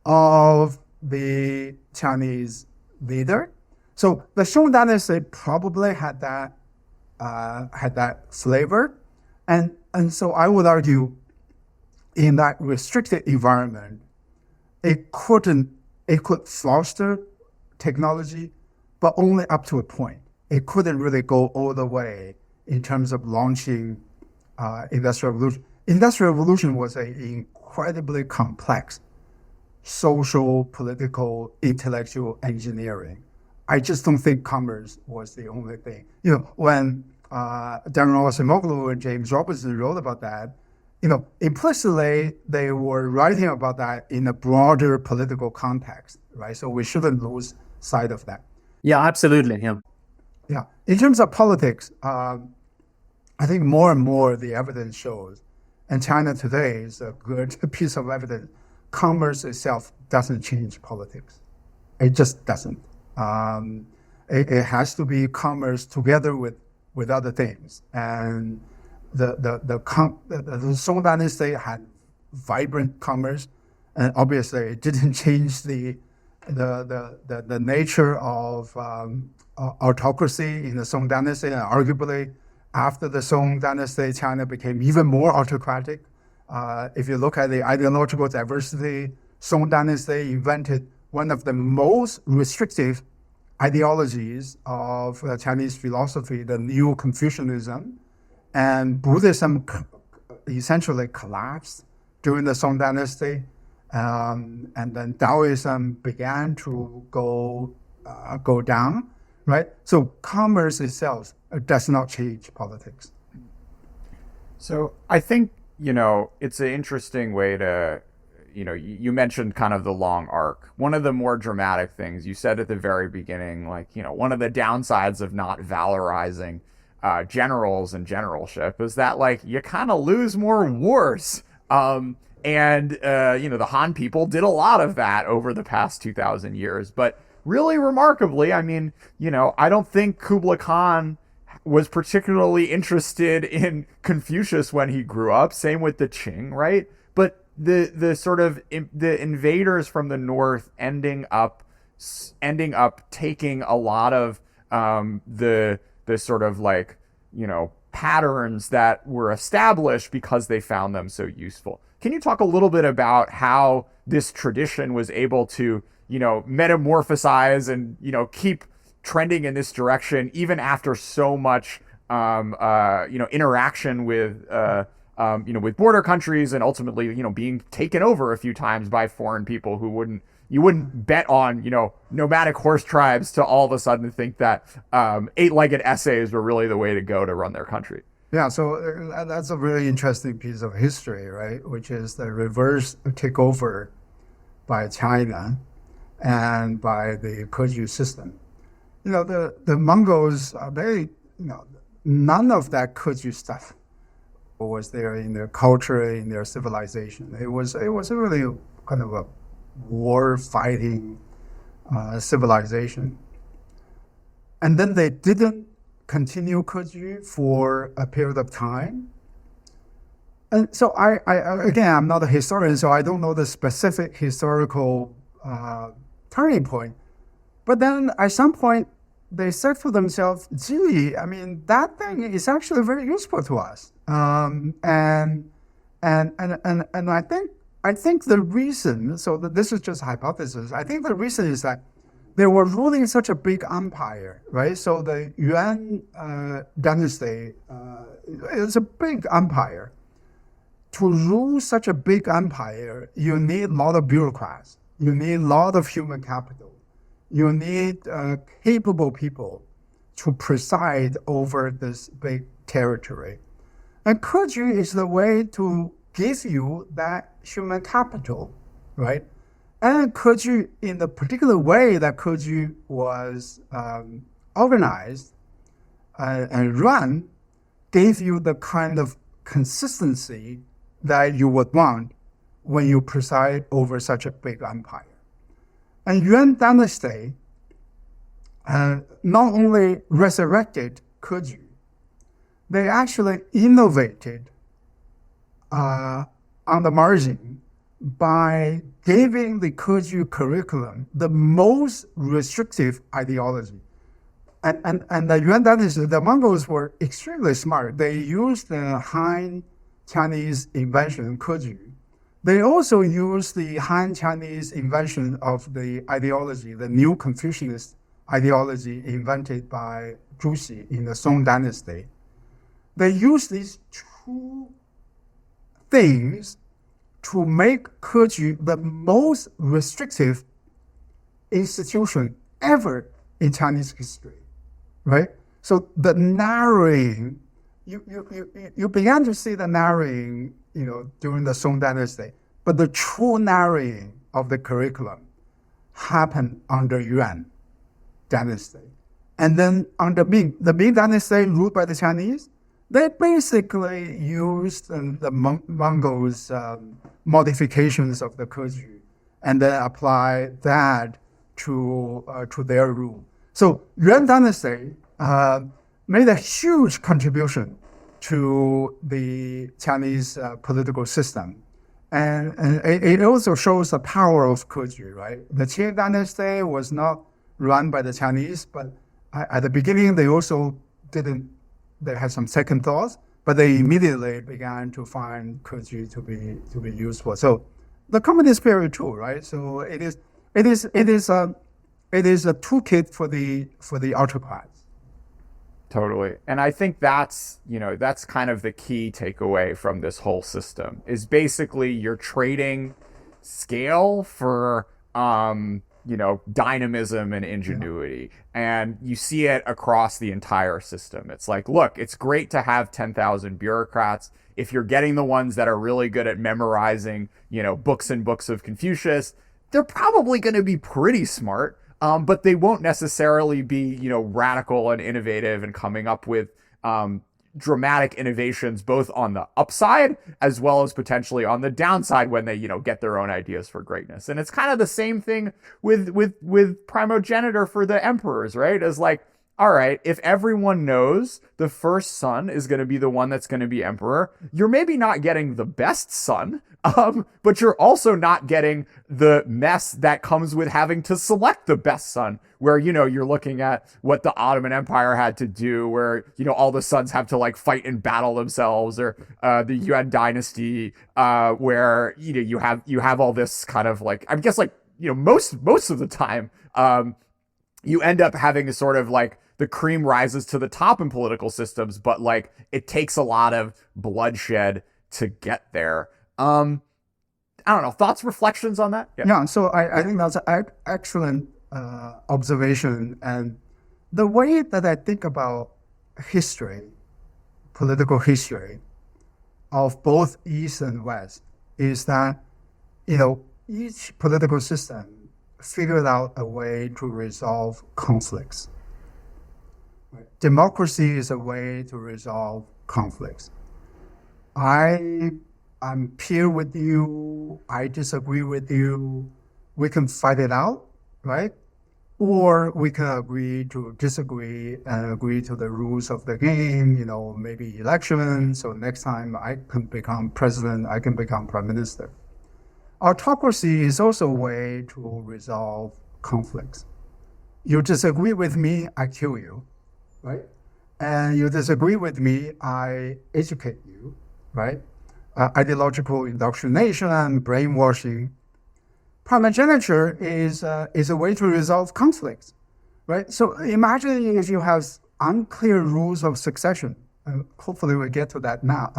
B: of the Chinese leader. So the Song Dynasty probably had that flavor, and so I would argue, in that restricted environment, it could foster technology, but only up to a point. It couldn't really go all the way in terms of launching industrial revolution. Industrial revolution was an incredibly complex social, political, intellectual engineering. I just don't think commerce was the only thing. When Darren Acemoglu and James Robertson wrote about that, implicitly they were writing about that in a broader political context, right? So we shouldn't lose sight of that.
C: Yeah, absolutely.
B: Yeah. In terms of politics, I think more and more the evidence shows, and China today is a good piece of evidence, commerce itself doesn't change politics. It just doesn't. It has to be commerce together with other things. And the Song Dynasty had vibrant commerce, and obviously it didn't change the nature of autocracy in the Song Dynasty, and arguably after the Song Dynasty, China became even more autocratic. If you look at the ideological diversity, Song Dynasty invented one of the most restrictive ideologies of Chinese philosophy, the New Confucianism, and Buddhism essentially collapsed during the Song Dynasty, and then Taoism began to go down, right? So commerce itself does not change politics.
A: So I think, it's an interesting way to, you mentioned kind of the long arc. One of the more dramatic things you said at the very beginning, one of the downsides of not valorizing generals and generalship is that, you kind of lose more wars. And the Han people did a lot of that over the past 2,000 years. But really remarkably, I don't think Kublai Khan was particularly interested in Confucius when he grew up. Same with the Qing, right? But the sort of the invaders from the north ending up taking a lot of the sort of patterns that were established because they found them so useful. Can you talk a little bit about how this tradition was able to, metamorphosize and, keep trending in this direction even after so much, interaction with, with border countries and ultimately, being taken over a few times by foreign people who you wouldn't bet on, nomadic horse tribes to all of a sudden think that eight-legged essays were really the way to go to run their country.
B: Yeah, so that's a really interesting piece of history, right? Which is the reverse takeover by China and by the keju system. The Mongols, none of that keju stuff was there in their culture, in their civilization. It was really kind of a war-fighting civilization. And then they didn't continue keju for a period of time. And so again, I'm not a historian, so I don't know the specific historical turning point. But then at some point, they said for themselves, gee, that thing is actually very useful to us. And I think the reason, so this is just a hypothesis, I think the reason is that they were ruling such a big empire, right? So the Yuan dynasty is a big empire. To rule such a big empire, you need a lot of bureaucrats. You need a lot of human capital. You need capable people to preside over this big territory. And keju is the way to give you that human capital, right? And keju, in the particular way that keju was organized and run, gave you the kind of consistency that you would want when you preside over such a big empire. And Yuan dynasty not only resurrected keju, they actually innovated on the margin by giving the keju curriculum the most restrictive ideology. And the Yuan dynasty, the Mongols were extremely smart. They used the Han Chinese invention, keju. They also used the Han Chinese invention of the ideology, the new Confucianist ideology invented by Zhu in the Song dynasty. They used these two things to make keju the most restrictive institution ever in Chinese history, right? So the narrowing, you began to see the narrowing, during the Song dynasty, but the true narrowing of the curriculum happened under Yuan dynasty. And then under Ming, the Ming dynasty ruled by the Chinese, they basically used the Mongols' modifications of the keju and then apply that to their rule. So Yuan dynasty made a huge contribution to the Chinese political system. And it also shows the power of keju, right? The Qing dynasty was not run by the Chinese, but at the beginning they also didn't. They had some second thoughts, but they immediately began to find keju to be useful. So the communist period too, right? So it is a toolkit for the autocrats.
A: Totally. And I think that's kind of the key takeaway from this whole system is basically you're trading scale for, dynamism and ingenuity. Yeah. And you see it across the entire system. It's like, look, it's great to have 10,000 bureaucrats. If you're getting the ones that are really good at memorizing, books and books of Confucius, they're probably going to be pretty smart. But they won't necessarily be, radical and innovative and coming up with dramatic innovations, both on the upside as well as potentially on the downside when they, get their own ideas for greatness. And it's kind of the same thing with primogeniture for the emperors, right? As like, all right, if everyone knows the first son is going to be the one that's going to be emperor, you're maybe not getting the best son, but you're also not getting the mess that comes with having to select the best son, where, you're looking at what the Ottoman Empire had to do, where, all the sons have to like fight and battle themselves, or the Yuan dynasty, where, you have all this kind of like, I guess like, most of the time, you end up having a sort of like the cream rises to the top in political systems, but like it takes a lot of bloodshed to get there. I don't know. Thoughts, reflections on that?
B: Yeah, so I think that's an excellent observation. And the way that I think about history, political history of both East and West, is that, each political system figured out a way to resolve conflicts. Right? Democracy is a way to resolve conflicts. I'm peer with you, I disagree with you, we can fight it out, right? Or we can agree to disagree and agree to the rules of the game, maybe election, so next time I can become president, I can become prime minister. Autocracy is also a way to resolve conflicts. You disagree with me, I kill you, right? And you disagree with me, I educate you, right? Ideological indoctrination and brainwashing. Primogeniture is a way to resolve conflicts, right? So imagine if you have unclear rules of succession, and hopefully we'll get to that now,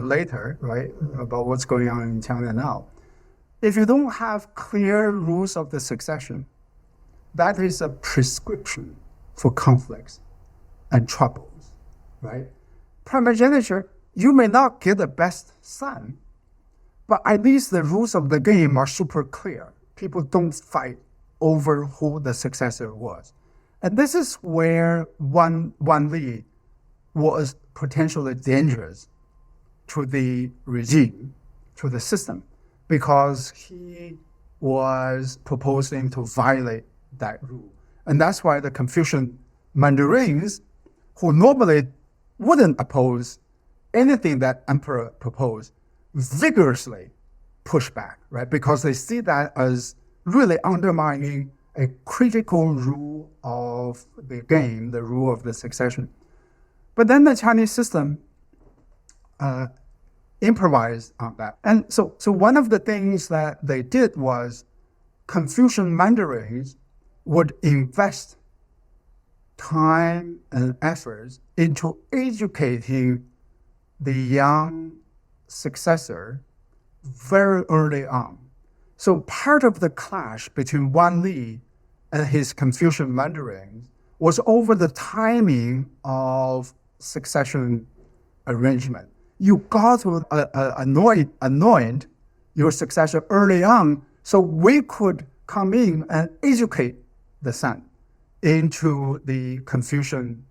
B: later, right, about what's going on in China now. If you don't have clear rules of the succession, that is a prescription for conflicts and troubles, right? Primogeniture, you may not get the best son, but at least the rules of the game are super clear. People don't fight over who the successor was. And this is where Wan Li was potentially dangerous to the regime, to the system, because he was proposing to violate that rule. And that's why the Confucian mandarins, who normally wouldn't oppose anything that emperor proposed, vigorously push back, right? Because they see that as really undermining a critical rule of the game, the rule of the succession. But then the Chinese system improvised on that. And so one of the things that they did was Confucian mandarins would invest time and efforts into educating the young successor very early on. So part of the clash between Wan Li and his Confucian mandarins was over the timing of succession arrangement. You got to anoint your successor early on, so we could come in and educate the son into the Confucian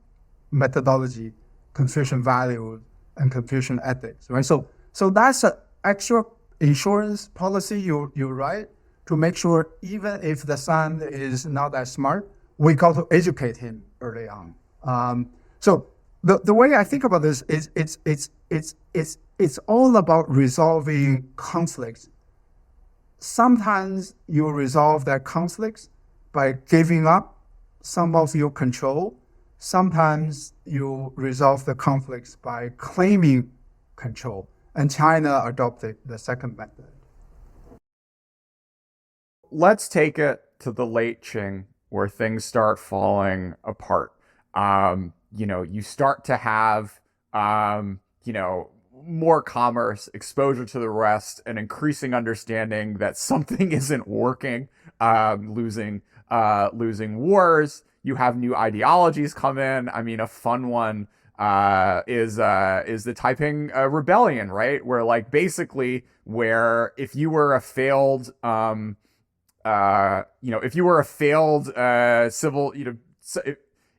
B: methodology, Confucian values, and Confucian ethics, right? So that's an extra insurance policy, you're right, to make sure even if the son is not that smart, we got to educate him early on. So the way I think about this is it's all about resolving conflicts. Sometimes you resolve that conflicts by giving up some of your control. Sometimes you resolve the conflicts by claiming control. And China adopted the second method.
A: Let's take it to the late Qing, where things start falling apart. You start to have, more commerce, exposure to the West, an increasing understanding that something isn't working, losing wars. You have new ideologies come in. I mean, a fun one is the Taiping Rebellion, right? Where like basically where if you were a failed civil,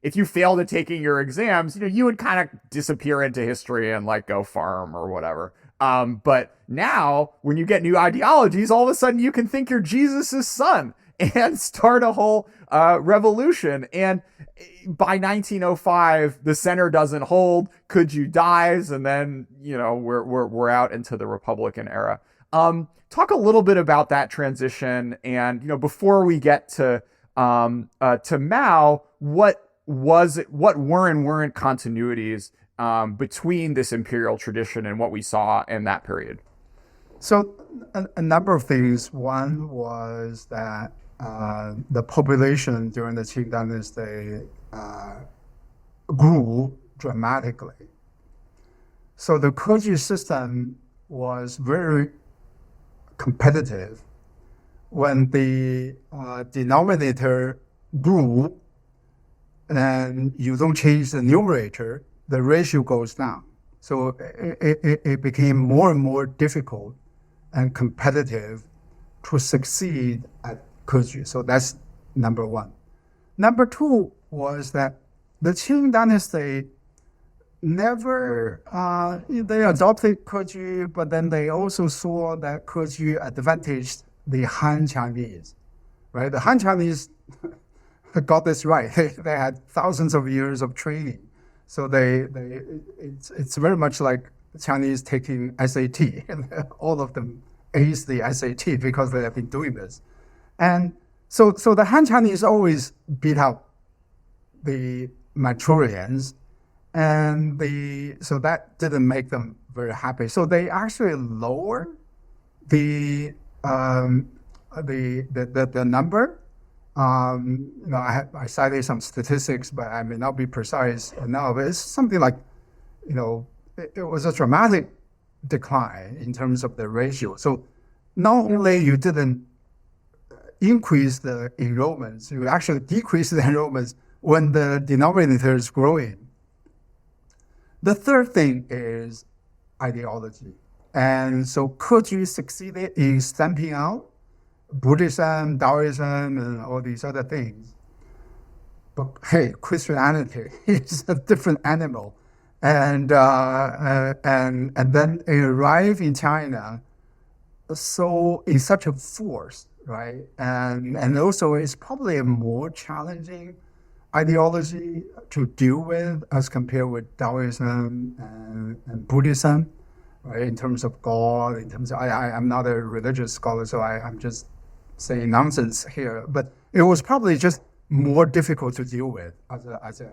A: if you failed at taking your exams, you would kind of disappear into history and like go farm or whatever. But now when you get new ideologies, all of a sudden you can think you're Jesus's son. and start a whole revolution. And by 1905, the center doesn't hold. Keju dies, and then we're out into the Republican era. Talk a little bit about that transition, and before we get to Mao, what were and weren't continuities between this imperial tradition and what we saw in that period?
B: So a number of things. One was that the population during the Qing Dynasty grew dramatically. So the keju system was very competitive. When the denominator grew and you don't change the numerator, the ratio goes down. So it became more and more difficult and competitive to succeed at keju. So that's number one. Number two was that the Qing Dynasty never, they adopted keju, but then they also saw that keju advantaged the Han Chinese, right? The Han Chinese got this right. They had thousands of years of training. So it's very much like Chinese taking SAT. All of them ace the SAT because they have been doing this. And so the Han Chinese always beat out the Manchurians, and so that didn't make them very happy. So they actually lowered the number. I cited some statistics, but I may not be precise enough. It's something like, it was a dramatic decline in terms of the ratio. So not only you didn't increase the enrollments, you actually decrease the enrollments when the denominator is growing. The third thing is ideology. And so keju succeeded in stamping out Buddhism, Taoism, and all these other things. But hey, Christianity is a different animal. And then it arrived in China so in such a force, right? And also it's probably a more challenging ideology to deal with as compared with Taoism and Buddhism, right? In terms of God, in terms of, I'm not a religious scholar, so I'm just saying nonsense here, but it was probably just more difficult to deal with as a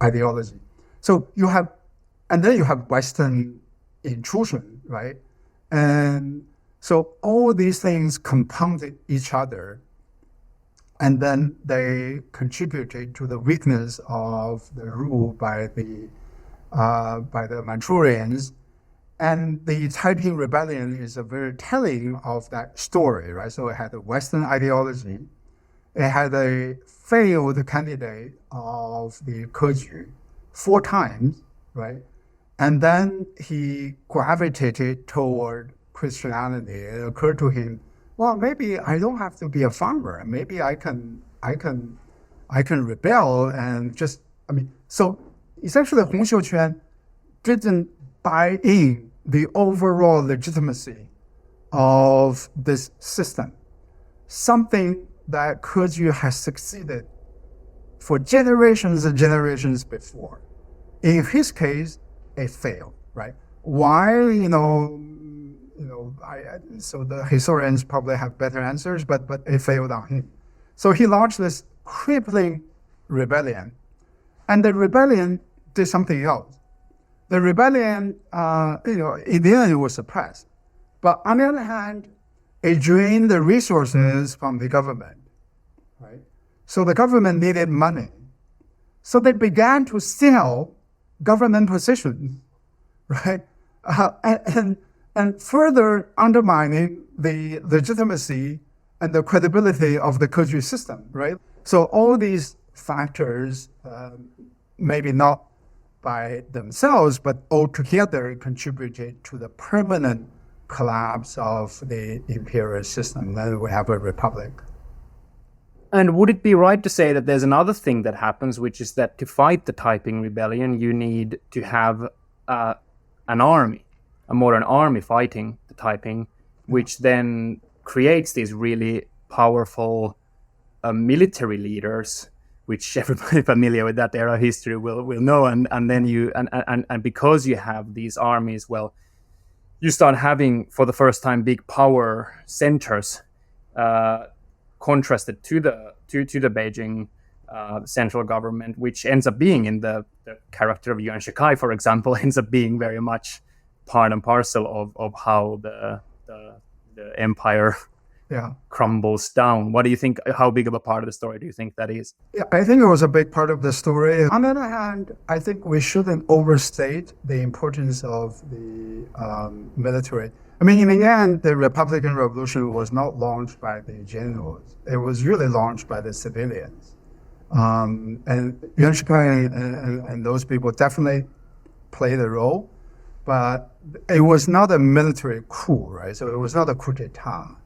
B: ideology. So then you have Western intrusion, right? And so all these things compounded each other, and then they contributed to the weakness of the rule by the Manchurians. And the Taiping Rebellion is a very telling of that story, right? So it had a Western ideology. It had a failed candidate of the keju 4 times, right? And then he gravitated toward Christianity. It occurred to him, well, maybe I don't have to be a farmer. Maybe I can rebel and just, so essentially Hong Xiuquan didn't buy in the overall legitimacy of this system, something that keju has succeeded for generations and generations before. In his case, it failed, right? Why, so the historians probably have better answers, but it failed on him. So he launched this crippling rebellion, and the rebellion did something else. The rebellion, in the end, it was suppressed. But on the other hand, it drained the resources from the government, right? So the government needed money. So they began to sell government positions, right? And further undermining the legitimacy and the credibility of the keju system, right? So all these factors, maybe not by themselves, but altogether contributed to the permanent collapse of the imperial system. Then we have a republic.
C: And would it be right to say that there's another thing that happens, which is that to fight the Taiping Rebellion, you need to have an army, a modern army fighting the Taiping, which then creates these really powerful military leaders, which everybody familiar with that era of history will know. And then and because you have these armies, well, you start having for the first time big power centers contrasted to the Beijing central government, which ends up being in the character of Yuan Shikai, for example, ends up being very much part and parcel of how the empire crumbles down. What do you think? How big of a part of the story do you think that is?
B: Yeah, I think it was a big part of the story. On the other hand, I think we shouldn't overstate the importance of the military. I mean, in the end, the Republican Revolution was not launched by the generals. It was really launched by the civilians. And Yuan Shikai and those people definitely played a role, but it was not a military coup, right? So it was not a coup d'etat.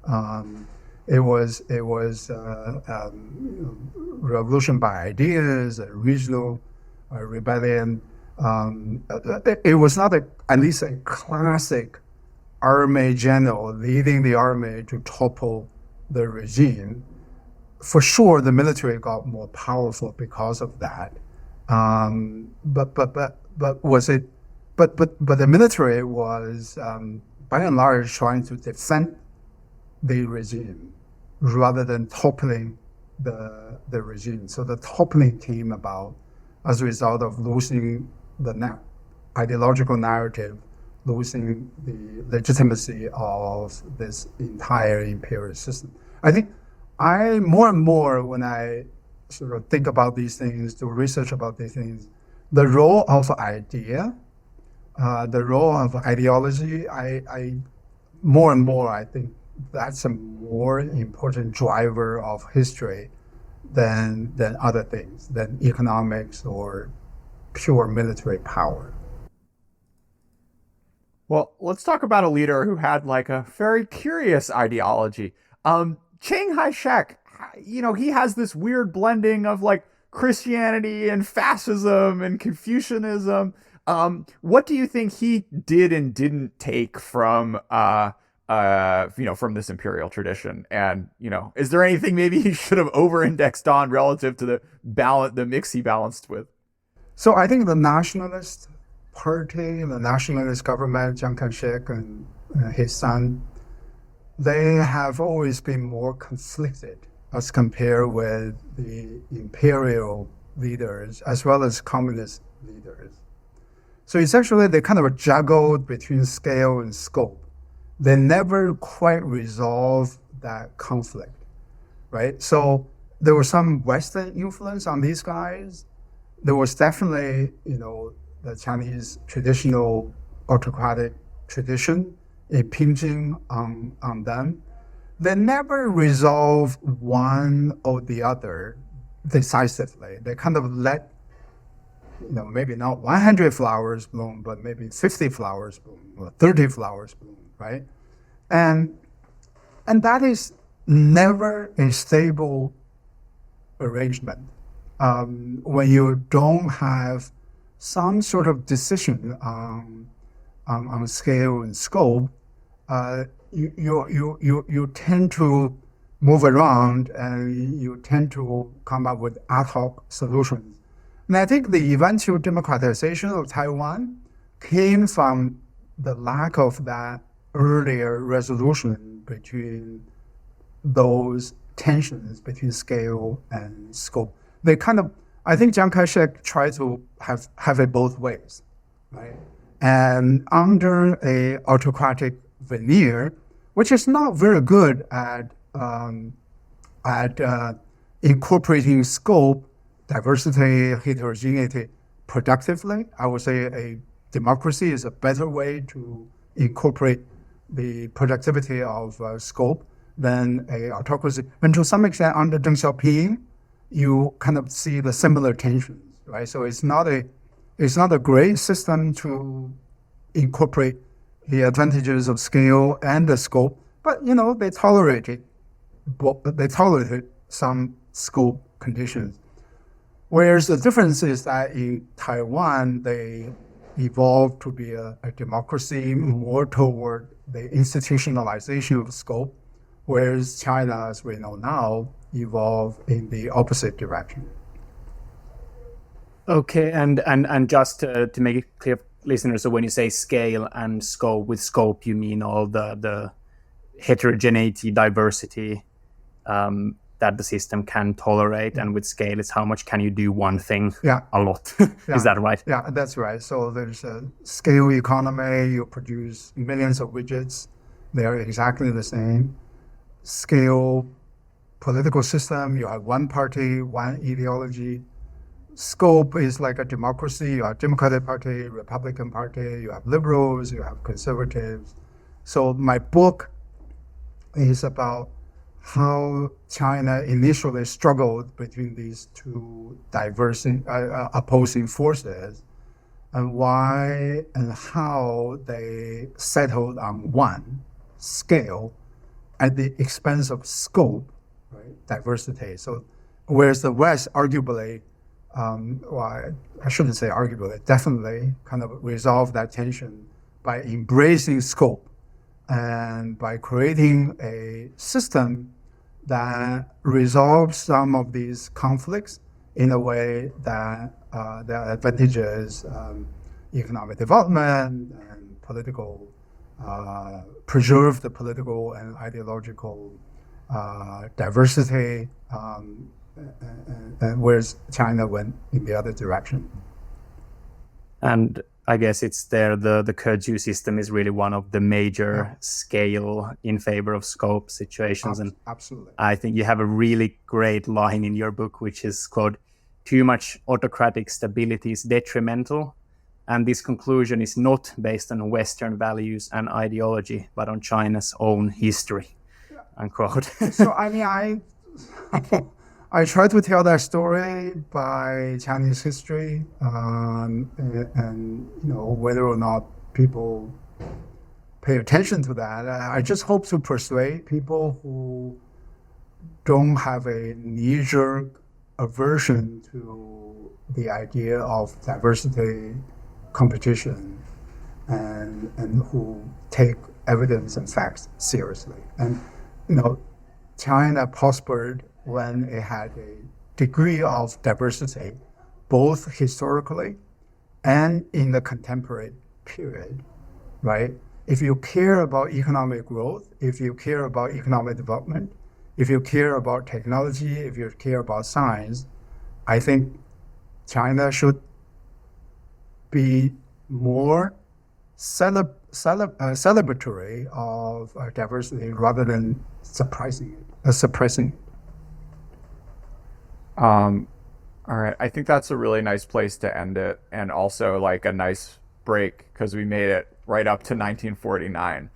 B: It was revolution by ideas, a regional rebellion. It was not at least a classic army general leading the army to topple the regime. For sure, the military got more powerful because of that. But was it? But the military was by and large trying to defend the regime rather than toppling the regime. So the toppling came about as a result of losing the ideological narrative, losing the legitimacy of this entire imperial system. I think more and more when I sort of think about these things, do research about these things, the role of idea, the role of ideology, I more and more I think that's a more important driver of history than other things, than economics or pure military power.
A: Well, let's talk about a leader who had like a very curious ideology. Chiang Kai-shek, he has this weird blending of like Christianity and fascism and Confucianism. What do you think he did and didn't take from from this imperial tradition? And, is there anything maybe he should have over-indexed on relative to the mix he balanced with?
B: So I think the nationalist party, the nationalist government, Chiang Kai-shek and his son, they have always been more conflicted as compared with the imperial leaders as well as communist leaders. So essentially, they kind of juggled between scale and scope. They never quite resolved that conflict, right? So there was some Western influence on these guys. There was definitely, the Chinese traditional autocratic tradition impinging on them. They never resolved one or the other decisively. They kind of let, maybe not 100 flowers bloom, but maybe 50 flowers bloom or 30 flowers bloom, right? And that is never a stable arrangement. When you don't have some sort of decision on scale and scope, you tend to move around and you tend to come up with ad hoc solutions. And I think the eventual democratization of Taiwan came from the lack of that earlier resolution between those tensions between scale and scope. They I think Chiang Kai-shek tried to have it both ways, right? And under a autocratic veneer, which is not very good at incorporating scope, diversity, heterogeneity productively. I would say a democracy is a better way to incorporate the productivity of scope than a autocracy. And to some extent, under Deng Xiaoping, you kind of see the similar tensions, right? So it's not a great system to incorporate the advantages of scale and the scope, but they tolerated some scope conditions. Whereas the difference is that in Taiwan, they evolved to be a democracy more toward the institutionalization of scope whereas China, as we know now, evolved in the opposite direction.
C: Okay, and just to make it clear, listeners, so when you say scale and scope, with scope you mean all the heterogeneity, diversity that the system can tolerate, and with scale, it's how much can you do one thing a lot. Is that right?
B: Yeah, that's right. So there's a scale economy. You produce millions of widgets. They're exactly the same. Scale political system. You have one party, one ideology. Scope is like a democracy. You have Democratic Party, Republican Party. You have liberals. You have conservatives. So my book is about how China initially struggled between these two opposing forces, and why and how they settled on one, scale, at the expense of scope, right? Diversity. So whereas the West arguably, well, I shouldn't say arguably, definitely kind of resolved that tension by embracing scope and by creating a system that resolves some of these conflicts in a way that advantages economic development and political, preserve the political and ideological diversity, and whereas China went in the other direction.
C: And I guess it's there, the keju system is really one of the major scale in favor of scope situations. And
B: absolutely.
C: I think you have a really great line in your book, which is, quote, "Too much autocratic stability is detrimental, and this conclusion is not based on Western values and ideology, but on China's own history," unquote.
B: So, I mean, I try to tell that story by Chinese history, and whether or not people pay attention to that. I just hope to persuade people who don't have a knee-jerk aversion to the idea of diversity, competition, and who take evidence and facts seriously. And China prospered when it had a degree of diversity, both historically and in the contemporary period, right? If you care about economic growth, if you care about economic development, if you care about technology, if you care about science, I think China should be more celebratory of diversity rather than suppressing it.
A: All right. I think that's a really nice place to end it, and also like a nice break because we made it right up to 1949.